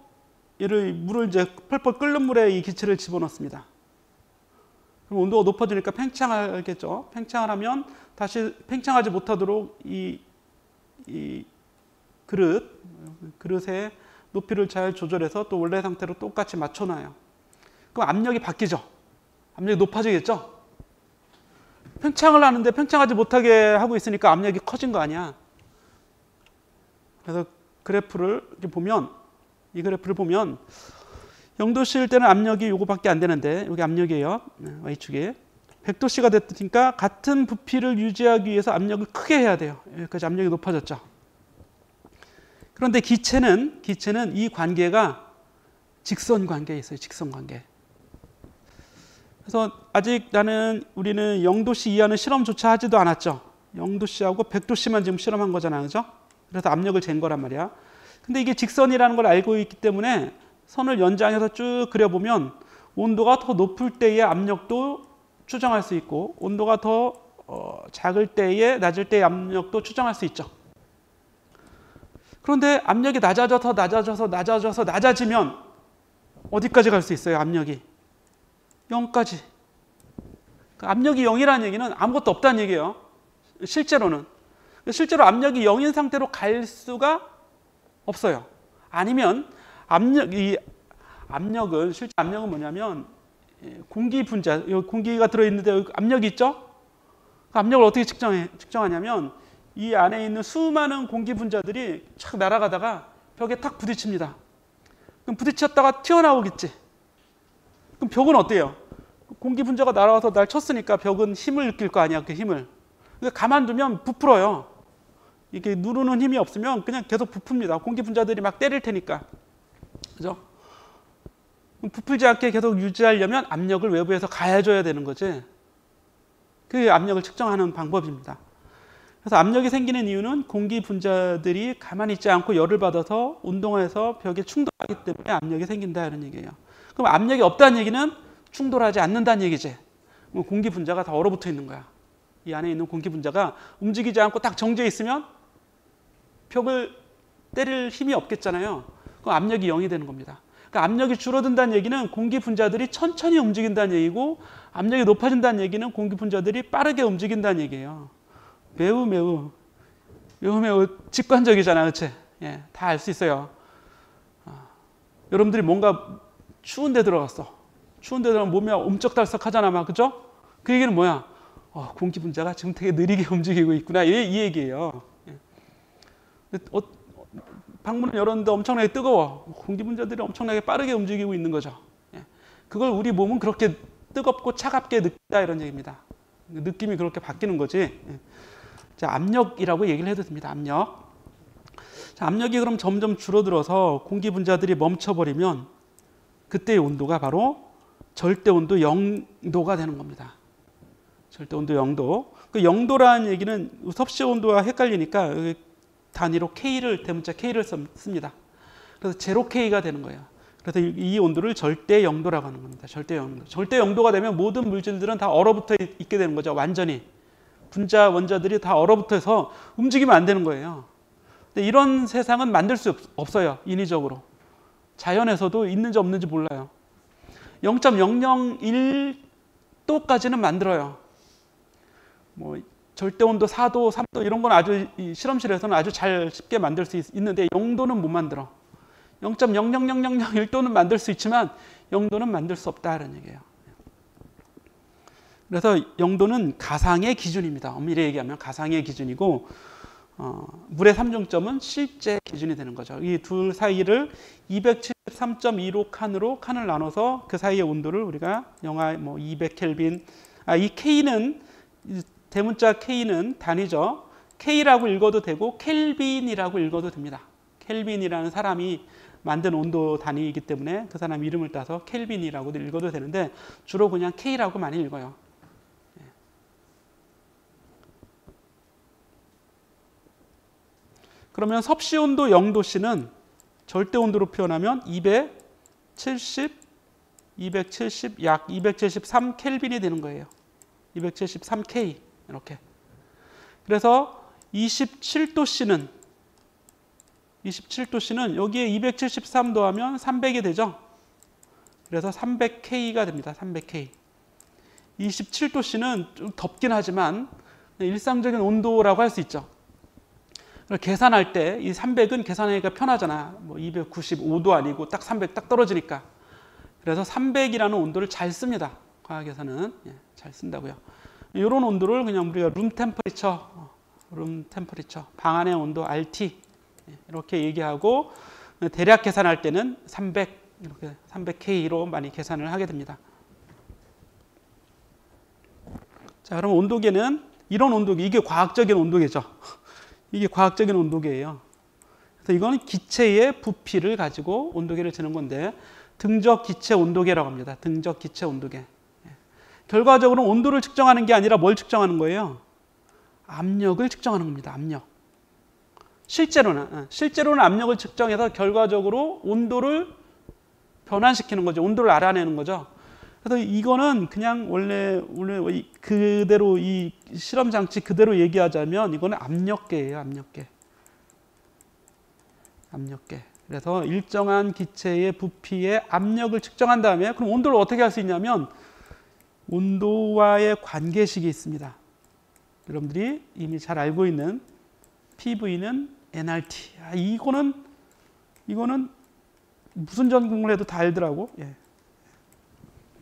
물을 이제 펄펄 끓는 물에 이 기체를 집어넣습니다. 그럼 온도가 높아지니까 팽창하겠죠. 팽창을 하면 다시 팽창하지 못하도록 이 그릇의 높이를 잘 조절해서 또 원래 상태로 똑같이 맞춰놔요. 그럼 압력이 바뀌죠. 압력이 높아지겠죠. 팽창을 하는데 팽창하지 못하게 하고 있으니까 압력이 커진 거 아니야. 그래서 그래프를 이렇게 보면 이 그래프를 보면 0도씨일 때는 압력이 요거밖에 안 되는데 여기 압력이에요. Y축에 100도씨가 됐으니까 같은 부피를 유지하기 위해서 압력을 크게 해야 돼요. 여기까지 압력이 높아졌죠. 그런데 기체는 이 관계가 직선 관계에 있어요. 직선 관계. 그래서 아직 우리는 0도씨 이하는 실험조차 하지도 않았죠. 0도씨하고 100도씨만 지금 실험한 거잖아요. 그죠? 그래서 압력을 잰 거란 말이야. 근데 이게 직선이라는 걸 알고 있기 때문에 선을 연장해서 쭉 그려보면 온도가 더 높을 때의 압력도 추정할 수 있고 온도가 더 낮을 때의 압력도 추정할 수 있죠. 그런데 압력이 낮아지면 어디까지 갈 수 있어요? 압력이 0까지. 압력이 0이라는 얘기는 아무것도 없다는 얘기예요. 실제로 압력이 0인 상태로 갈 수가 없어요. 아니면 실제 압력은 뭐냐면 공기 분자, 공기가 들어있는데 여기 압력이 있죠? 압력을 어떻게 측정하냐면 이 안에 있는 수많은 공기 분자들이 착 날아가다가 벽에 탁 부딪힙니다. 그럼 부딪혔다가 튀어나오겠지. 그럼 벽은 어때요? 공기 분자가 날아와서 날 쳤으니까 벽은 힘을 느낄 거 아니야, 그 힘을. 그러니까 가만두면 부풀어요. 이게 누르는 힘이 없으면 그냥 계속 부풉니다. 공기 분자들이 막 때릴 테니까. 그죠? 부풀지 않게 계속 유지하려면 압력을 외부에서 가해줘야 되는 거지. 그게 압력을 측정하는 방법입니다. 그래서 압력이 생기는 이유는 공기 분자들이 가만히 있지 않고 열을 받아서 운동해서 벽에 충돌하기 때문에 압력이 생긴다 이런 얘기예요. 그럼 압력이 없다는 얘기는 충돌하지 않는다는 얘기지. 공기 분자가 다 얼어붙어 있는 거야. 이 안에 있는 공기 분자가 움직이지 않고 딱 정지해 있으면 벽을 때릴 힘이 없겠잖아요. 그럼 압력이 0이 되는 겁니다. 그러니까 압력이 줄어든다는 얘기는 공기 분자들이 천천히 움직인다는 얘기고 압력이 높아진다는 얘기는 공기 분자들이 빠르게 움직인다는 얘기예요. 매우 직관적이잖아, 그렇지? 예, 다 알 수 있어요. 여러분들이 뭔가 추운데 들어갔어. 추운데 들어가면 몸이 엄쩍달싹하잖아, 막 그죠? 그 얘기는 뭐야? 공기 분자가 지금 되게 느리게 움직이고 있구나, 이 얘기예요. 예. 방문을 열었는데 엄청나게 뜨거워. 공기 분자들이 엄청나게 빠르게 움직이고 있는 거죠. 예. 그걸 우리 몸은 그렇게 뜨겁고 차갑게 느낀다 이런 얘기입니다. 느낌이 그렇게 바뀌는 거지. 예. 자, 압력이라고 얘기를 해도 됩니다. 압력. 자, 압력이 그럼 점점 줄어들어서 공기 분자들이 멈춰버리면 그때의 온도가 바로 절대 온도 0도가 되는 겁니다. 절대 온도 0도. 그 0도라는 얘기는 섭씨 온도와 헷갈리니까 여기 단위로 K를 대문자 K를 씁니다. 그래서 0K가 되는 거예요. 그래서 이 온도를 절대 0도라고 하는 겁니다. 절대 0도. 절대 0도가 되면 모든 물질들은 다 얼어붙어 있게 되는 거죠. 완전히. 분자, 원자들이 다 얼어붙어서 움직이면 안 되는 거예요. 근데 이런 세상은 만들 수 없어요. 인위적으로. 자연에서도 있는지 없는지 몰라요. 0.001도까지는 만들어요. 뭐 절대 온도 4도, 3도 이런 건 아주 실험실에서는 아주 잘 쉽게 만들 수 있는데 0도는 못 만들어. 0.00001도는 만들 수 있지만 0도는 만들 수 없다는 얘기예요. 그래서 0도는 가상의 기준입니다. 엄밀히 얘기하면 가상의 기준이고 물의 삼중점은 실제 기준이 되는 거죠. 이 둘 사이를 273.25 칸을 나눠서 그 사이의 온도를 우리가 영하 뭐 200켈빈 이 K는 대문자 K는 단위죠. K라고 읽어도 되고 켈빈이라고 읽어도 됩니다. 켈빈이라는 사람이 만든 온도 단위이기 때문에 그 사람 이름을 따서 켈빈이라고도 읽어도 되는데 주로 그냥 K라고 많이 읽어요. 그러면 섭씨 온도 0도씨는 절대 온도로 표현하면 270 약 273 켈빈이 되는 거예요. 273K 이렇게. 그래서 27도씨는 여기에 273 더하면 300이 되죠. 그래서 300K가 됩니다. 300K. 27도씨는 좀 덥긴 하지만 일상적인 온도라고 할 수 있죠. 계산할 때 이 300은 계산하기가 편하잖아. 뭐 295도 아니고 딱 300 딱 떨어지니까. 그래서 300이라는 온도를 잘 씁니다. 과학에서는 잘 쓴다고요. 이런 온도를 그냥 우리가 룸 템퍼리처, 방 안의 온도 RT 이렇게 얘기하고 대략 계산할 때는 300 이렇게 300K로 많이 계산을 하게 됩니다. 자, 그럼 온도계는 이런 온도계, 이게 과학적인 온도계죠. 이게 과학적인 온도계예요. 그래서 이거는 기체의 부피를 가지고 온도계를 재는 건데 등적 기체 온도계라고 합니다. 등적 기체 온도계. 결과적으로 온도를 측정하는 게 아니라 뭘 측정하는 거예요? 압력을 측정하는 겁니다. 압력. 실제로는 압력을 측정해서 결과적으로 온도를 변환시키는 거죠. 온도를 알아내는 거죠. 그래서 이거는 그냥 원래 그대로 이 실험 장치 그대로 얘기하자면 이거는 압력계예요. 압력계. 그래서 일정한 기체의 부피의 압력을 측정한 다음에 그럼 온도를 어떻게 할 수 있냐면 온도와의 관계식이 있습니다. 여러분들이 이미 잘 알고 있는 PV는 nRT. 이거는 무슨 전공을 해도 다 알더라고.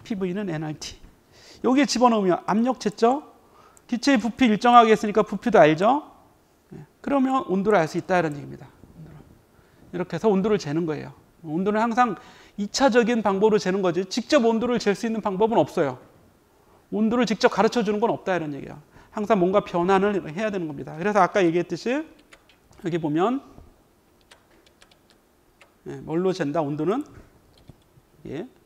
PV는 nRT. 여기에 집어넣으면 압력 쟀죠? 기체의 부피 일정하게 했으니까 부피도 알죠? 그러면 온도를 알 수 있다 이런 얘기입니다. 이렇게 해서 온도를 재는 거예요. 온도는 항상 2차적인 방법으로 재는 거지 직접 온도를 잴 수 있는 방법은 없어요. 온도를 직접 가르쳐 주는 건 없다 이런 얘기예요. 항상 뭔가 변환을 해야 되는 겁니다. 그래서 아까 얘기했듯이 여기 보면 뭘로 잰다? 온도는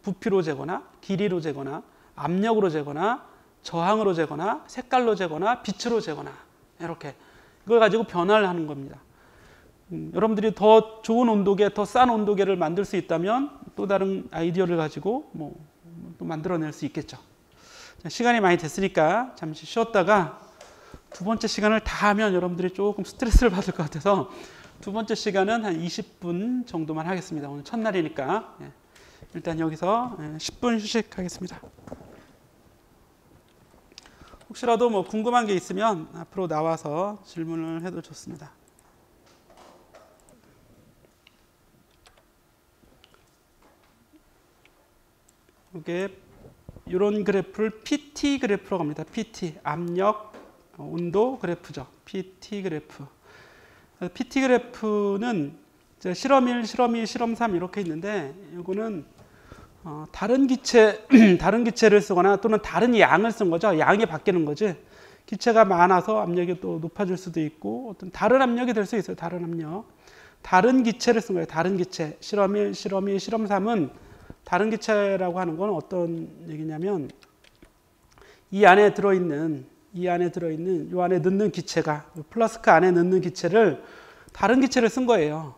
부피로 재거나 길이로 재거나 압력으로 재거나 저항으로 재거나 색깔로 재거나 빛으로 재거나 이렇게 이걸 가지고 변화를 하는 겁니다. 여러분들이 더 좋은 온도계, 더 싼 온도계를 만들 수 있다면 또 다른 아이디어를 가지고 또 만들어낼 수 있겠죠. 시간이 많이 됐으니까 잠시 쉬었다가 두 번째 시간을 다 하면 여러분들이 조금 스트레스를 받을 것 같아서 두 번째 시간은 한 20분 정도만 하겠습니다. 오늘 첫날이니까 일단 여기서 10분 휴식하겠습니다. 혹시라도 뭐 궁금한 게 있으면 앞으로 나와서 질문을 해도 좋습니다. 이게 이런 그래프를 PT 그래프라고 합니다. PT 압력 온도 그래프죠. PT 그래프. PT 그래프는 실험 1, 실험 2, 실험 3 이렇게 있는데 이거는 다른 기체를 쓰거나 또는 다른 양을 쓴 거죠. 양이 바뀌는 거지. 기체가 많아서 압력이 또 높아질 수도 있고 어떤 다른 압력이 될 수 있어요. 다른 압력. 다른 기체를 쓴 거예요. 다른 기체. 실험 1, 실험 2, 실험 3은 다른 기체라고 하는 건 어떤 얘기냐면 이 안에 들어있는 요 안에 넣는 기체가 플라스크 안에 넣는 기체를 다른 기체를 쓴 거예요.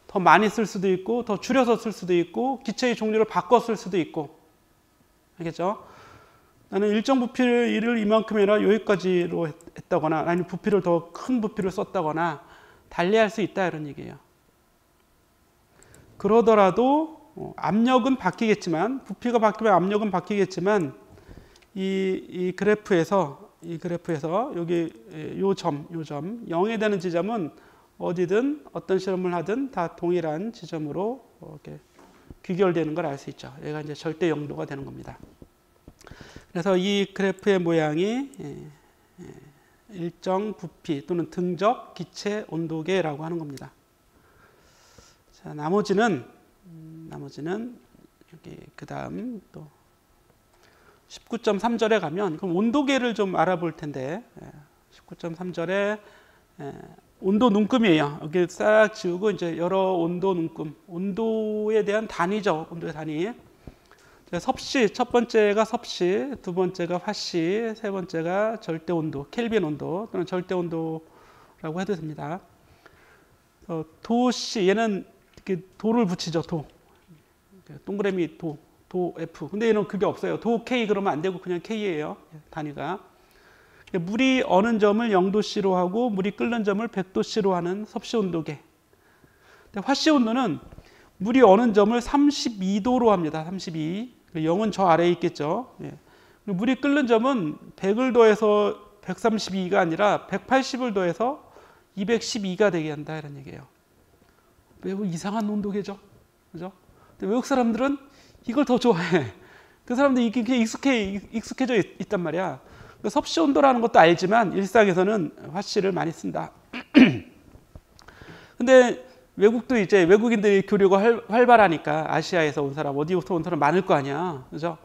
더 많이 쓸 수도 있고 더 줄여서 쓸 수도 있고 기체의 종류를 바꿔 쓸 수도 있고. 알겠죠? 나는 일정 부피를 이만큼 해라 여기까지로 했다거나 아니면 부피를 더 큰 부피를 썼다거나 달리할 수 있다 이런 얘기예요. 그러더라도 압력은 바뀌겠지만 부피가 바뀌면 압력은 바뀌겠지만 이 그래프에서 여기 요 점 0에 되는 지점은 어디든 어떤 실험을 하든 다 동일한 지점으로 이렇게 귀결되는 걸 알 수 있죠. 얘가 이제 절대 영도가 되는 겁니다. 그래서 이 그래프의 모양이 일정 부피 또는 등적 기체 온도계라고 하는 겁니다. 자, 나머지는 여기 그다음 또 19.3절에 가면 그럼 온도계를 좀 알아볼 텐데 19.3절에 온도 눈금이에요. 여기 싹 지우고 이제 여러 온도 눈금, 온도에 대한 단위죠. 온도의 단위. 섭씨, 첫 번째가 섭씨, 두 번째가 화씨, 세 번째가 절대 온도, 켈빈 온도 또는 절대 온도라고 해도 됩니다. 도씨, 얘는 이렇게 도를 붙이죠. 도. 동그라미 도 F. 근데 얘는 그게 없어요. 도 K 그러면 안 되고 그냥 K예요. 단위가. 물이 어는 점을 0도씨로 하고 물이 끓는 점을 100도씨로 하는 섭씨 온도계. 화씨 온도는 물이 어는 점을 32도로 합니다. 32. 0은 저 아래에 있겠죠. 물이 끓는 점은 100을 더해서 132가 아니라 180을 더해서 212가 되게 한다 이런 얘기예요. 매우 이상한 온도계죠. 그죠? 근데 외국 사람들은 이걸 더 좋아해. 그 사람들이 이게 익숙해져 있단 말이야. 섭씨 온도라는 것도 알지만 일상에서는 화씨를 많이 쓴다. 근데 외국도 이제 외국인들이 교류가 활발하니까 아시아에서 온 사람, 어디부터 온 사람 많을 거 아니야. 그죠?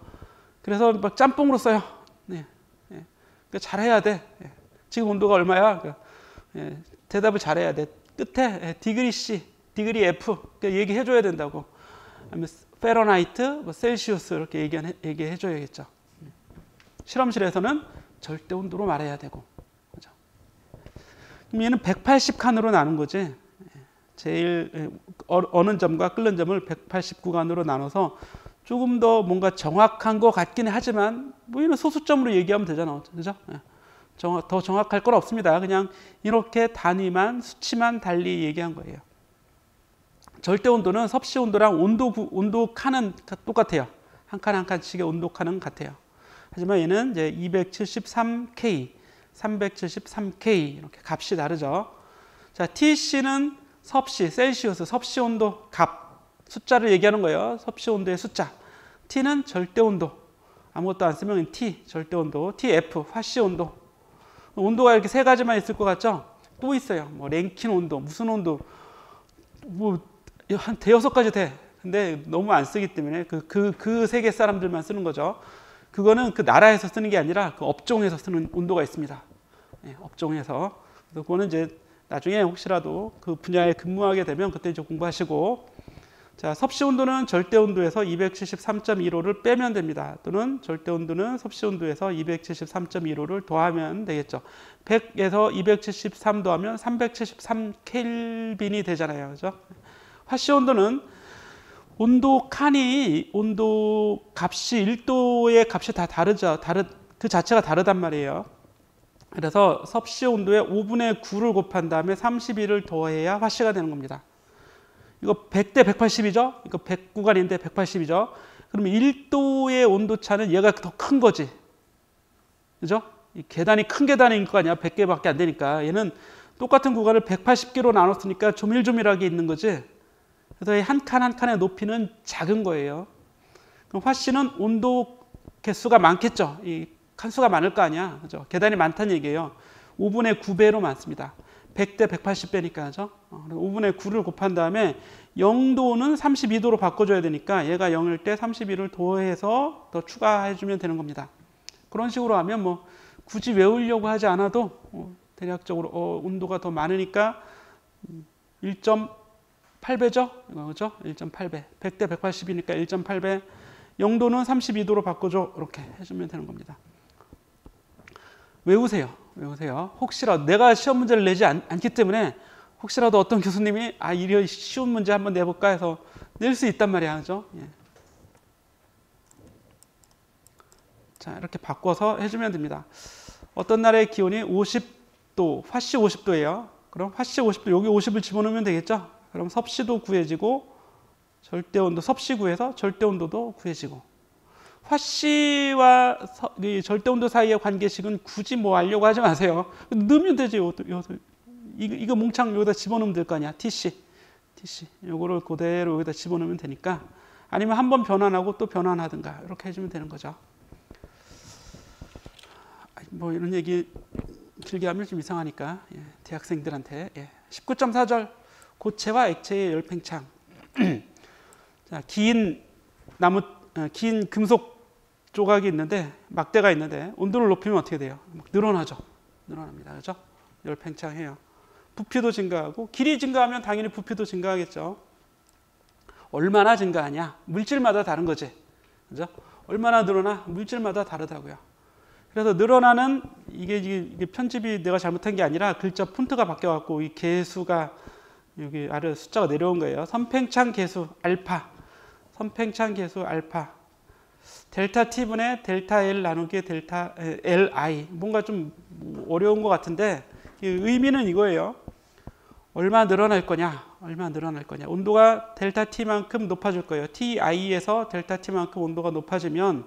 그래서 막 짬뽕으로 써요. 네. 그러니까 잘해야 돼. 지금 온도가 얼마야? 대답을 잘해야 돼. 끝에 디그리 C, 디그리 F 얘기해 줘야 된다고. 아니면 페러나이트, 셀시우스 이렇게 얘기해 줘야겠죠. 실험실에서는 절대 온도로 말해야 되고. 그죠? 그럼 얘는 180칸으로 나눈 거지. 제일 어는 점과 끓는 점을 189간으로 나눠서 조금 더 뭔가 정확한 것 같기는 하지만 뭐 이런 소수점으로 얘기하면 되잖아. 그죠? 더 정확할 건 없습니다. 그냥 이렇게 단위만 수치만 달리 얘기한 거예요. 절대 온도는 섭씨 온도랑 온도 칸은 똑같아요. 한 칸 한 칸씩의 온도 칸은 같아요. 하지만 얘는 이제 273K, 373K 이렇게 값이 다르죠. 자, TC는 섭씨, 셀시우스, 섭씨 온도 값, 숫자를 얘기하는 거예요. 섭씨 온도의 숫자. T는 절대 온도. 아무것도 안 쓰면 T, 절대 온도. TF, 화씨 온도. 온도가 이렇게 세 가지만 있을 것 같죠? 또 있어요. 뭐 랭킨 온도, 무슨 온도. 뭐 한 대여섯 가지 돼. 근데 너무 안 쓰기 때문에 그 세계 사람들만 쓰는 거죠. 그거는 그 나라에서 쓰는 게 아니라 그 업종에서 쓰는 온도가 있습니다. 업종에서. 그래서 그거는 이제 나중에 혹시라도 그 분야에 근무하게 되면 그때 이제 공부하시고. 자, 섭씨 온도는 절대 온도에서 273.15를 빼면 됩니다. 또는 절대 온도는 섭씨 온도에서 273.15를 더하면 되겠죠. 100에서 273 더하면 373 켈빈이 되잖아요. 그죠? 화씨 온도는 온도 칸이 온도 값이 1도의 값이 다 다르죠. 그 자체가 다르단 말이에요. 그래서 섭씨 온도에 5분의 9를 곱한 다음에 32를 더해야 화씨가 되는 겁니다. 이거 100대 180이죠? 이거 109간인데 180이죠? 그러면 1도의 온도 차는 얘가 더 큰 거지. 그죠? 이 계단이 큰 계단인 거 아니야? 100개밖에 안 되니까. 얘는 똑같은 구간을 180개로 나눴으니까 조밀조밀하게 있는 거지. 그래서 한 칸 한 칸의 높이는 작은 거예요. 그럼 화씨는 온도 개수가 많겠죠. 이 칸수가 많을 거 아니야. 그죠? 계단이 많다는 얘기예요. 5분의 9배로 많습니다. 100대 180배니까. 그죠? 5분의 9를 곱한 다음에 0도는 32도로 바꿔줘야 되니까 얘가 0일 때 32를 더해서 더 추가해주면 되는 겁니다. 그런 식으로 하면 뭐 굳이 외우려고 하지 않아도 대략적으로 온도가 더 많으니까 1.8배죠? 그죠? 1.8배. 100대 180이니까 1.8배. 0도는 32도로 바꿔줘. 이렇게 해주면 되는 겁니다. 외우세요. 외우세요. 혹시라도 내가 시험 문제를 내지 않기 때문에 혹시라도 어떤 교수님이 이런 쉬운 문제 한번 내볼까 해서 낼 수 있단 말이야. 그죠? 예. 자, 이렇게 바꿔서 해주면 됩니다. 어떤 날의 기온이 50도, 화씨 50도예요. 그럼 화씨 50도, 여기 50을 집어넣으면 되겠죠? 그럼 섭씨도 구해지고, 절대온도, 섭씨 구해서 절대온도도 구해지고. 화씨와 절대온도 사이의 관계식은 굳이 뭐 알려고 하지 마세요. 넣으면 되지. 이거 몽창 여기다 집어넣으면 될 거 아니야. TC. 요거를 그대로 여기다 집어넣으면 되니까. 아니면 한번 변환하고 또 변환하든가. 이렇게 해주면 되는 거죠. 뭐 이런 얘기 길게 하면 좀 이상하니까. 예, 대학생들한테. 예. 19.4절. 고체와 액체의 열팽창. 자, 긴 금속 조각이 있는데, 막대가 있는데, 온도를 높이면 어떻게 돼요? 막 늘어나죠. 늘어납니다. 그죠? 열팽창해요. 부피도 증가하고, 길이 증가하면 당연히 부피도 증가하겠죠. 얼마나 증가하냐? 물질마다 다른 거지. 그죠? 얼마나 늘어나? 물질마다 다르다고요. 그래서 늘어나는, 이게 편집이 내가 잘못한 게 아니라 글자 폰트가 바뀌어갖고, 이 개수가, 여기 아래 숫자가 내려온 거예요. 선팽창 개수, 알파. 선팽창 개수 알파, 델타 T분의 델타 L 나누기 델타 Li. 뭔가 좀 어려운 것 같은데 의미는 이거예요. 얼마 늘어날 거냐, 얼마 늘어날 거냐. 온도가 델타 T만큼 높아질 거예요. Ti에서 델타 T만큼 온도가 높아지면,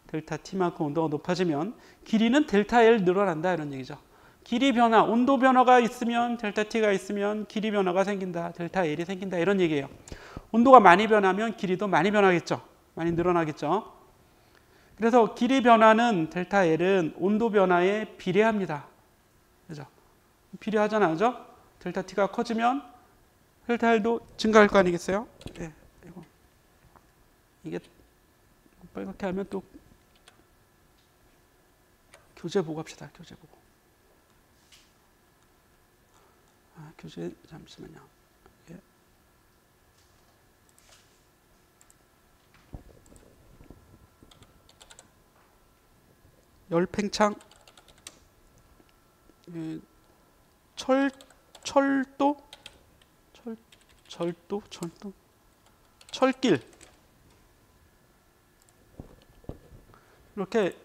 델타 T만큼 온도가 높아지면 길이는 델타 L 늘어난다, 이런 얘기죠. 길이 변화, 온도 변화가 있으면, 델타 T가 있으면 길이 변화가 생긴다, 델타 L이 생긴다, 이런 얘기예요. 온도가 많이 변하면 길이도 많이 변하겠죠. 많이 늘어나겠죠. 그래서 길이 변화는, 델타 L은 온도 변화에 비례합니다. 그죠? 비례하잖아요. 그죠? 델타 T가 커지면 델타 L도 증가할 거 아니겠어요? 예. 이게 빨갛게 하면 또 교재 보고 합시다. 교재 보고. 교재 잠시만요. 예. 열팽창, 예. 철도, 철길. 이렇게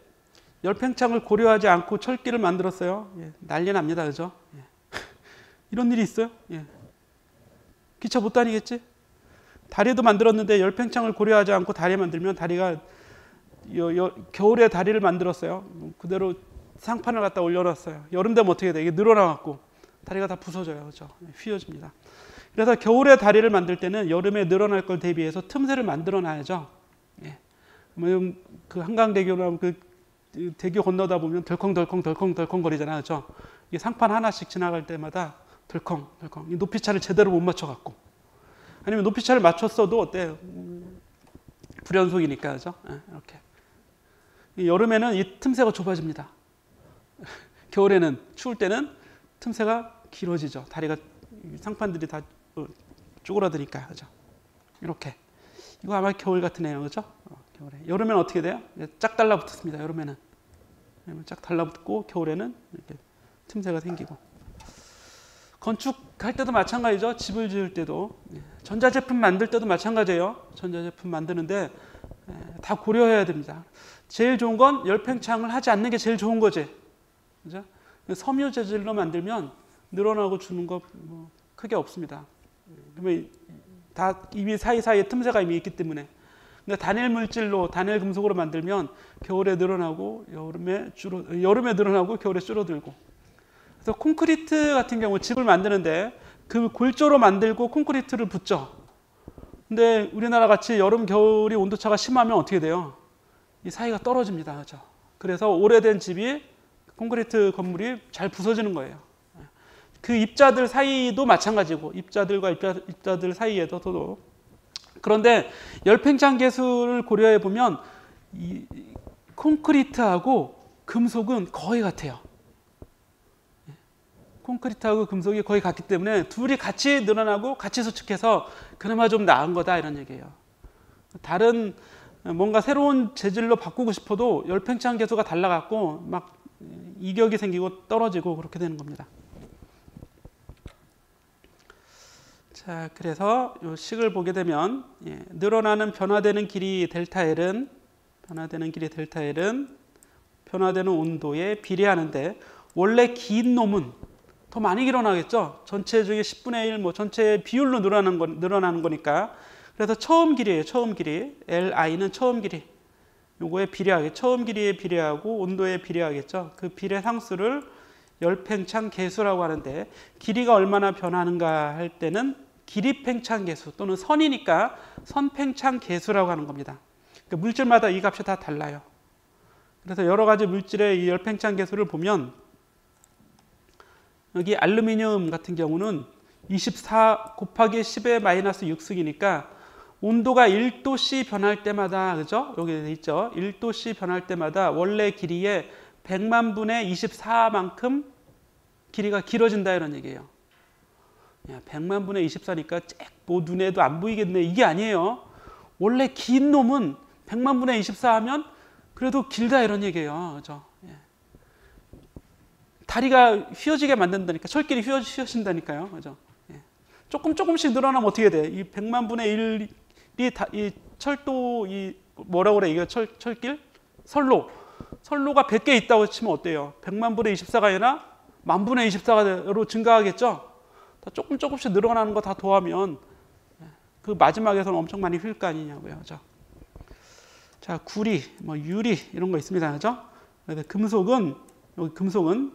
열팽창을 고려하지 않고 철길을 만들었어요. 예. 난리 납니다. 그죠? 예. 이런 일이 있어요? 예. 기차 못 다니겠지? 다리도 만들었는데 열팽창을 고려하지 않고 다리 만들면 다리가 겨울에 다리를 만들었어요. 그대로 상판을 갖다 올려놨어요. 여름 되면 어떻게 돼? 이게 늘어나갖고 다리가 다 부서져요. 그렇죠? 휘어집니다. 그래서 겨울에 다리를 만들 때는 여름에 늘어날 걸 대비해서 틈새를 만들어 놔야죠. 예. 그 한강대교나 그 대교 건너다 보면 덜컹 거리잖아요. 그렇죠? 이게 상판 하나씩 지나갈 때마다 덜컹 높이차를 제대로 못 맞춰갖고, 아니면 높이차를 맞췄어도 어때요? 불연속이니까. 그죠? 예, 이렇게. 여름에는 이 틈새가 좁아집니다. 겨울에는, 추울 때는 틈새가 길어지죠. 다리가, 상판들이 다 쪼그라드니까. 그죠? 이렇게. 이거 아마 겨울 같으네요. 그죠? 겨울에. 여름에는 어떻게 돼요? 쫙 달라붙습니다. 여름에는 쫙 달라붙고, 겨울에는 이렇게 틈새가 생기고. 건축할 때도 마찬가지죠. 집을 지을 때도. 전자제품 만들 때도 마찬가지예요. 전자제품 만드는데 다 고려해야 됩니다. 제일 좋은 건 열팽창을 하지 않는 게 제일 좋은 거지. 그죠? 섬유 재질로 만들면 늘어나고 주는 거 뭐 크게 없습니다. 그러면 다 이미 사이사이에 틈새가 이미 있기 때문에. 근데 단일 물질로, 단일 금속으로 만들면 겨울에 늘어나고 여름에 늘어나고 겨울에 줄어들고. 그래서 콘크리트 같은 경우 집을 만드는데 그 골조로 만들고 콘크리트를 붓죠. 근데 우리나라 같이 여름 겨울이 온도차가 심하면 어떻게 돼요? 이 사이가 떨어집니다. 그렇죠? 그래서 오래된 집이, 콘크리트 건물이 잘 부서지는 거예요. 그 입자들 사이도 마찬가지고, 입자들과 입자들 사이에도. 그런데 열팽창 계수를 고려해 보면 이 콘크리트하고 금속은 거의 같아요. 콘크리트하고 금속이 거의 같기 때문에 둘이 같이 늘어나고 같이 수축해서 그나마 좀 나은 거다, 이런 얘기예요. 다른 뭔가 새로운 재질로 바꾸고 싶어도 열팽창 계수가 달라갖고 막 이격이 생기고 떨어지고 그렇게 되는 겁니다. 자, 그래서 이 식을 보게 되면 늘어나는 변화되는 길이 델타 L은 변화되는 온도에 비례하는데 원래 긴 놈은 더 많이 일어나겠죠. 전체 중에 10분의 1 전체 비율로 늘어나는 거니까. 그래서 처음 길이에요. 처음 길이. Li는 처음 길이. 요거에 비례하게 처음 길이에 비례하고 온도에 비례하겠죠. 그 비례 상수를 열팽창 계수라고 하는데 길이가 얼마나 변하는가 할 때는 길이 팽창 계수 또는 선이니까 선팽창 계수라고 하는 겁니다. 그러니까 물질마다 이 값이 다 달라요. 그래서 여러 가지 물질의 이 열팽창 계수를 보면 여기 알루미늄 같은 경우는 24 곱하기 10의 마이너스 6승이니까 온도가 1도씨 변할 때마다, 그죠? 여기 돼 있죠? 1도씨 변할 때마다 원래 길이의 100만 분의 24만큼 길이가 길어진다 이런 얘기예요. 야, 100만 분의 24니까 눈에도 안 보이겠네. 이게 아니에요. 원래 긴 놈은 100만 분의 24 하면 그래도 길다 이런 얘기예요. 그죠? 예. 다리가 휘어지게 만든다니까. 철길이 휘어진다니까요. 그죠? 예. 조금씩 늘어나면 어떻게 돼? 이 100만 분의 1이 이 철도 뭐라고 그래? 이거 철길? 선로가 100개 있다고 치면 어때요? 100만 분의 24가 아니라 만 분의 24로 증가하겠죠? 다 조금씩 늘어나는 거 다 더하면 그 마지막에서는 엄청 많이 휠 거 아니냐고요. 그죠? 자, 구리, 유리 이런 거 있습니다. 그죠? 그래서 금속은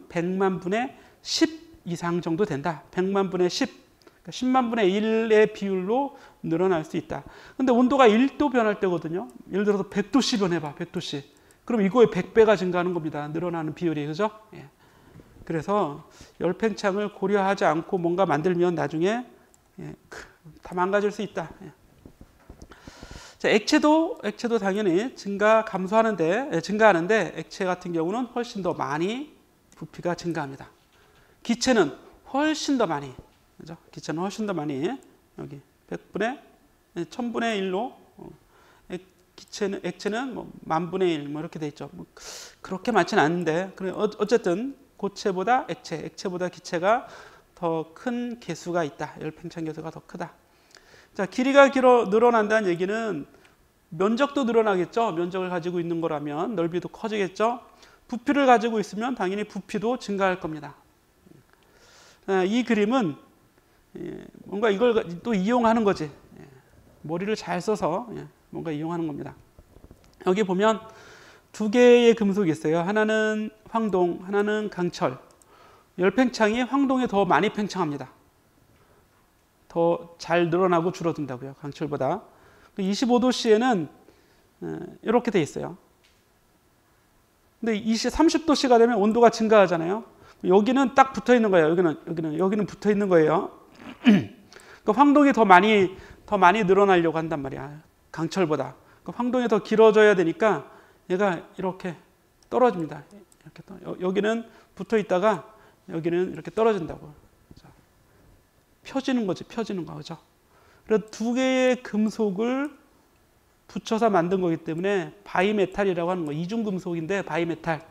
100만 분의 10 이상 정도 된다. 100만 분의 10, 그러니까 10만 분의 1의 비율로 늘어날 수 있다. 근데 온도가 1도 변할 때거든요. 예를 들어서 100도씨 변해봐. 100도씨. 그럼 이거의 100배가 증가하는 겁니다. 늘어나는 비율이. 그죠? 예. 그래서 열팽창을 고려하지 않고 뭔가 만들면 나중에 다 망가질 수 있다. 예. 자, 액체도 당연히 증가하는데 액체 같은 경우는 훨씬 더 많이 부피가 증가합니다. 기체는 훨씬 더 많이, 그죠? 기체는 훨씬 더 많이 여기 100분의 1000분의 1로 액체는 만분의 1 이렇게 돼 있죠. 그렇게 많지는 않은데 어쨌든 고체보다 액체보다 기체가 더 큰 계수가 있다. 열팽창 계수가 더 크다. 자, 길이가 늘어난다는 얘기는 면적도 늘어나겠죠. 면적을 가지고 있는 거라면 넓이도 커지겠죠. 부피를 가지고 있으면 당연히 부피도 증가할 겁니다. 이 그림은 뭔가 이걸 또 이용하는 거지. 머리를 잘 써서 뭔가 이용하는 겁니다. 여기 보면 두 개의 금속이 있어요. 하나는 황동, 하나는 강철. 열팽창이 황동이 더 많이 팽창합니다. 더 잘 늘어나고 줄어든다고요. 강철보다. 25도씨에는 이렇게 돼 있어요. 근데 30도씨가 되면 온도가 증가하잖아요. 여기는 딱 붙어 있는 거예요. 여기는 붙어 있는 거예요. 그 황동이 더 많이 늘어나려고 한단 말이야. 강철보다. 그 황동이 더 길어져야 되니까 얘가 이렇게 떨어집니다. 여기는 붙어 있다가 여기는 이렇게 떨어진다고. 펴지는 거지, 펴지는 거. 그죠? 그래서 두 개의 금속을 붙여서 만든 거기 때문에 바이메탈이라고 하는 거. 이중금속인데 바이메탈.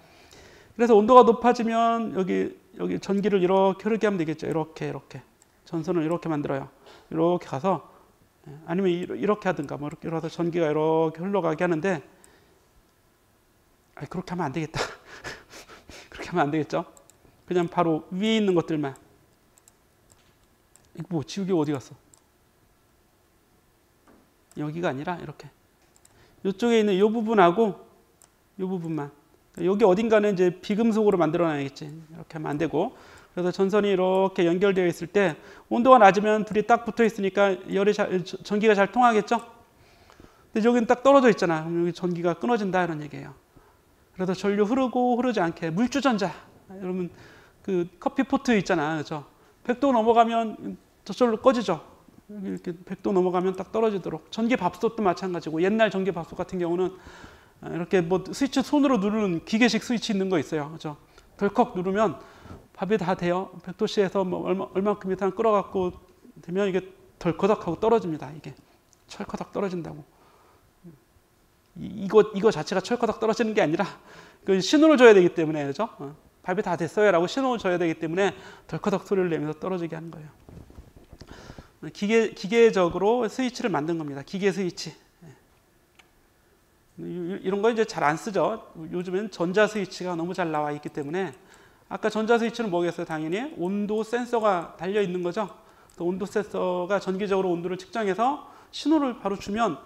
그래서 온도가 높아지면 여기 전기를 이렇게 흐르게 하면 되겠죠. 이렇게. 전선을 이렇게 만들어요. 이렇게 가서, 아니면 이렇게 하든가, 이렇게 해서 전기가 이렇게 흘러가게 하는데, 그렇게 하면 안 되겠다. 그렇게 하면 안 되겠죠. 그냥 바로 위에 있는 것들만. 이거 지우개 어디 갔어? 여기가 아니라 이렇게. 이쪽에 있는 이 부분하고 이 부분만. 여기 어딘가는 이제 비금속으로 만들어놔야겠지. 이렇게 하면 안 되고. 그래서 전선이 이렇게 연결되어 있을 때 온도가 낮으면 둘이 딱 붙어 있으니까 전기가 잘 통하겠죠? 근데 여기는 딱 떨어져 있잖아. 그럼 여기 전기가 끊어진다 이런 얘기예요. 그래서 전류 흐르고 흐르지 않게 물주전자. 여러분 그 커피포트 있잖아. 그죠? 100도 넘어가면 저절로 꺼지죠. 이렇게 100도 넘어가면 딱 떨어지도록. 전기밥솥도 마찬가지고 옛날 전기밥솥 같은 경우는 이렇게 스위치 손으로 누르는 기계식 스위치 있는 거 있어요. 그죠? 덜컥 누르면 밥이 다 돼요. 100도씨에서 얼마큼 이상 끓어갖고 되면 이게 덜커덕하고 떨어집니다. 이게 철커덕 떨어진다고. 이거 자체가 철커덕 떨어지는 게 아니라 그 신호를 줘야 되기 때문에, 그죠? 발표 다 됐어요라고 신호를 줘야 되기 때문에 덜커덕 소리를 내면서 떨어지게 하는 거예요. 기계적으로 스위치를 만든 겁니다. 기계 스위치. 이런 거 이제 잘 안 쓰죠. 요즘엔 전자 스위치가 너무 잘 나와 있기 때문에. 아까 전자 스위치는 뭐겠어요? 당연히 온도 센서가 달려 있는 거죠. 온도 센서가 전기적으로 온도를 측정해서 신호를 바로 주면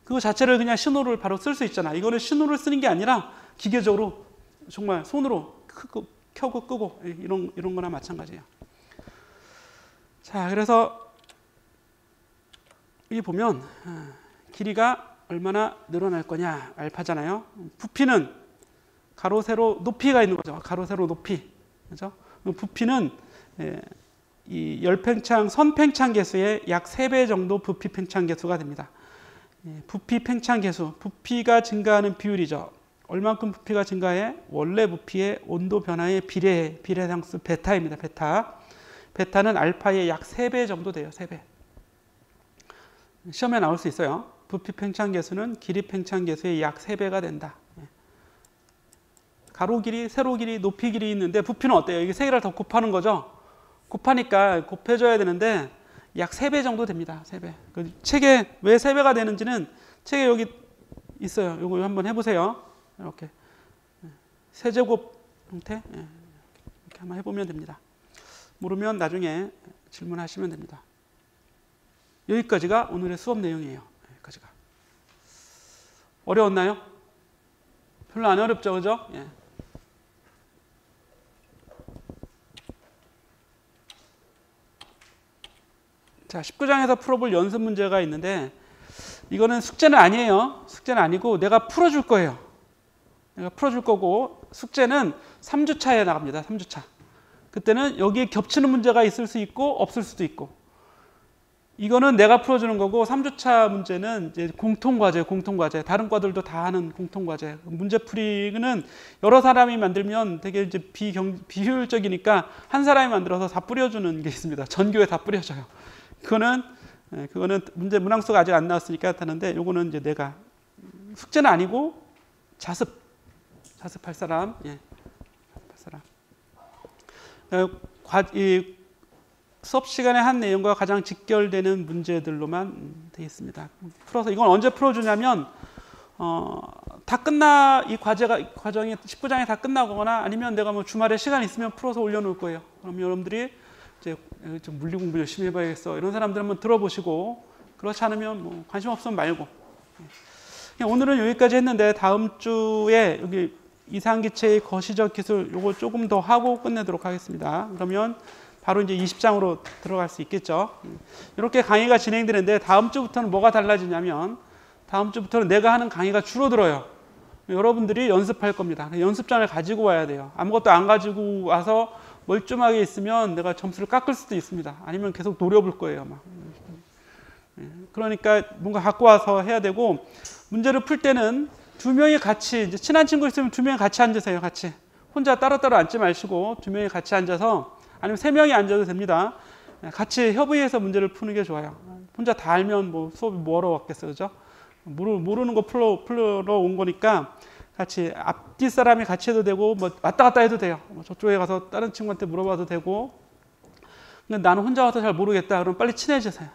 그거 자체를 그냥 신호를 바로 쓸 수 있잖아. 이거는 신호를 쓰는 게 아니라 기계적으로 정말 손으로 켜고 끄고 이런 거나 마찬가지예요. 자, 그래서 여기 보면 길이가 얼마나 늘어날 거냐 알파잖아요. 부피는 가로 세로 높이가 있는 거죠. 가로 세로 높이. 그죠? 부피는 이 열팽창 선팽창 계수의 약 3배 정도 부피 팽창 계수가 됩니다. 부피 팽창 계수, 부피가 증가하는 비율이죠. 얼만큼 부피가 증가해? 원래 부피의 온도 변화의 비례상수 베타입니다. 베타는 알파의 약 3배 정도 돼요. 3배. 시험에 나올 수 있어요. 부피 팽창 계수는 길이 팽창 계수의 약 3배가 된다. 가로 길이, 세로 길이, 높이 길이 있는데 부피는 어때요? 이게 3개를 더 곱하는 거죠. 곱하니까 곱해줘야 되는데 약 3배 정도 됩니다. 3배. 책에 왜 3배가 되는지는 책에 여기 있어요. 이거 한번 해보세요. 이렇게 세제곱 형태 이렇게 한번 해보면 됩니다. 모르면 나중에 질문하시면 됩니다. 여기까지가 오늘의 수업 내용이에요. 여기까지가. 어려웠나요? 별로 안 어렵죠, 그죠? 예. 자, 19장에서 풀어볼 연습 문제가 있는데 이거는 숙제는 아니에요. 숙제는 아니고 내가 풀어줄 거예요. 내가 풀어줄 거고 숙제는 3주차에 나갑니다. 3주차. 그때는 여기에 겹치는 문제가 있을 수 있고 없을 수도 있고 이거는 내가 풀어주는 거고 3주차 문제는 이제 공통과제. 다른 과들도 다 하는 공통과제. 문제풀이는 여러 사람이 만들면 되게 이제 비효율적이니까 한 사람이 만들어서 다 뿌려주는 게 있습니다. 전교에 다 뿌려줘요. 그거는 문항수가 아직 안 나왔으니까 하는데 요거는 이제 내가 숙제는 아니고 자습할 사람, 이 수업 시간에 한 내용과 가장 직결되는 문제들로만 되어 있습니다. 풀어서 이건 언제 풀어주냐면 이 과정이 19장이 다 끝나거나 아니면 내가 뭐 주말에 시간 있으면 풀어서 올려놓을 거예요. 그럼 여러분들이 이제 좀 물리 공부 열심히 해봐야겠어. 이런 사람들 한번 들어보시고 그렇지 않으면 뭐 관심 없으면 말고. 그냥 오늘은 여기까지 했는데 다음 주에 여기 이상기체의 거시적 기술 요거 조금 더 하고 끝내도록 하겠습니다. 그러면 바로 이제 20장으로 들어갈 수 있겠죠. 이렇게 강의가 진행되는데 다음 주부터는 뭐가 달라지냐면 다음 주부터는 내가 하는 강의가 줄어들어요. 여러분들이 연습할 겁니다. 연습장을 가지고 와야 돼요. 아무것도 안 가지고 와서 멀쩡하게 있으면 내가 점수를 깎을 수도 있습니다. 아니면 계속 노려볼 거예요. 아마. 그러니까 뭔가 갖고 와서 해야 되고 문제를 풀 때는 2명이 같이 이제 친한 친구 있으면 2명이 같이 앉으세요. 같이. 혼자 따로따로 앉지 마시고 2명이 같이 앉아서 아니면 3명이 앉아도 됩니다. 같이 협의해서 문제를 푸는 게 좋아요. 혼자 다 알면 뭐 수업이 뭐하러 왔겠어요. 그죠? 모르는 거 풀러 온 거니까 같이 앞뒤 사람이 같이 해도 되고 뭐 왔다 갔다 해도 돼요. 저쪽에 가서 다른 친구한테 물어봐도 되고. 근데 나는 혼자 와서 잘 모르겠다. 그럼 빨리 친해지세요.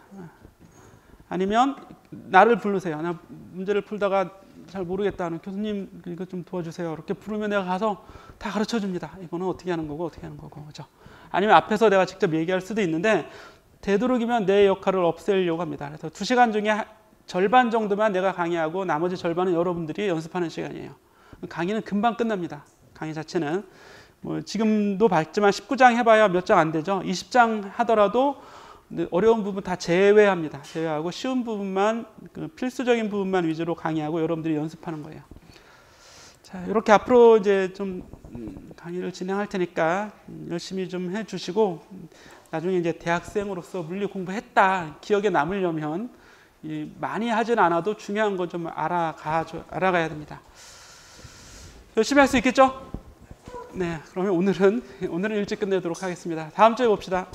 아니면 나를 부르세요. 나 문제를 풀다가 잘 모르겠다 하는 교수님 이거 좀 도와주세요. 이렇게 부르면 내가 가서 다 가르쳐 줍니다. 이거는 어떻게 하는 거고 어떻게 하는 거고. 그죠? 아니면 앞에서 내가 직접 얘기할 수도 있는데 되도록이면 내 역할을 없애려고 합니다. 그래서 2시간 중에 절반 정도만 내가 강의하고 나머지 절반은 여러분들이 연습하는 시간이에요. 강의는 금방 끝납니다. 강의 자체는 뭐 지금도 봤지만 19장 해봐야 몇 장 안 되죠. 20장 하더라도 어려운 부분 다 제외합니다. 제외하고 쉬운 부분만 필수적인 부분만 위주로 강의하고 여러분들이 연습하는 거예요. 자, 이렇게 앞으로 이제 좀 강의를 진행할 테니까 열심히 좀 해주시고 나중에 이제 대학생으로서 물리 공부했다 기억에 남으려면 많이 하진 않아도 중요한 건 좀 알아가야 됩니다. 열심히 할 수 있겠죠? 네, 그러면 오늘은 일찍 끝내도록 하겠습니다. 다음 주에 봅시다.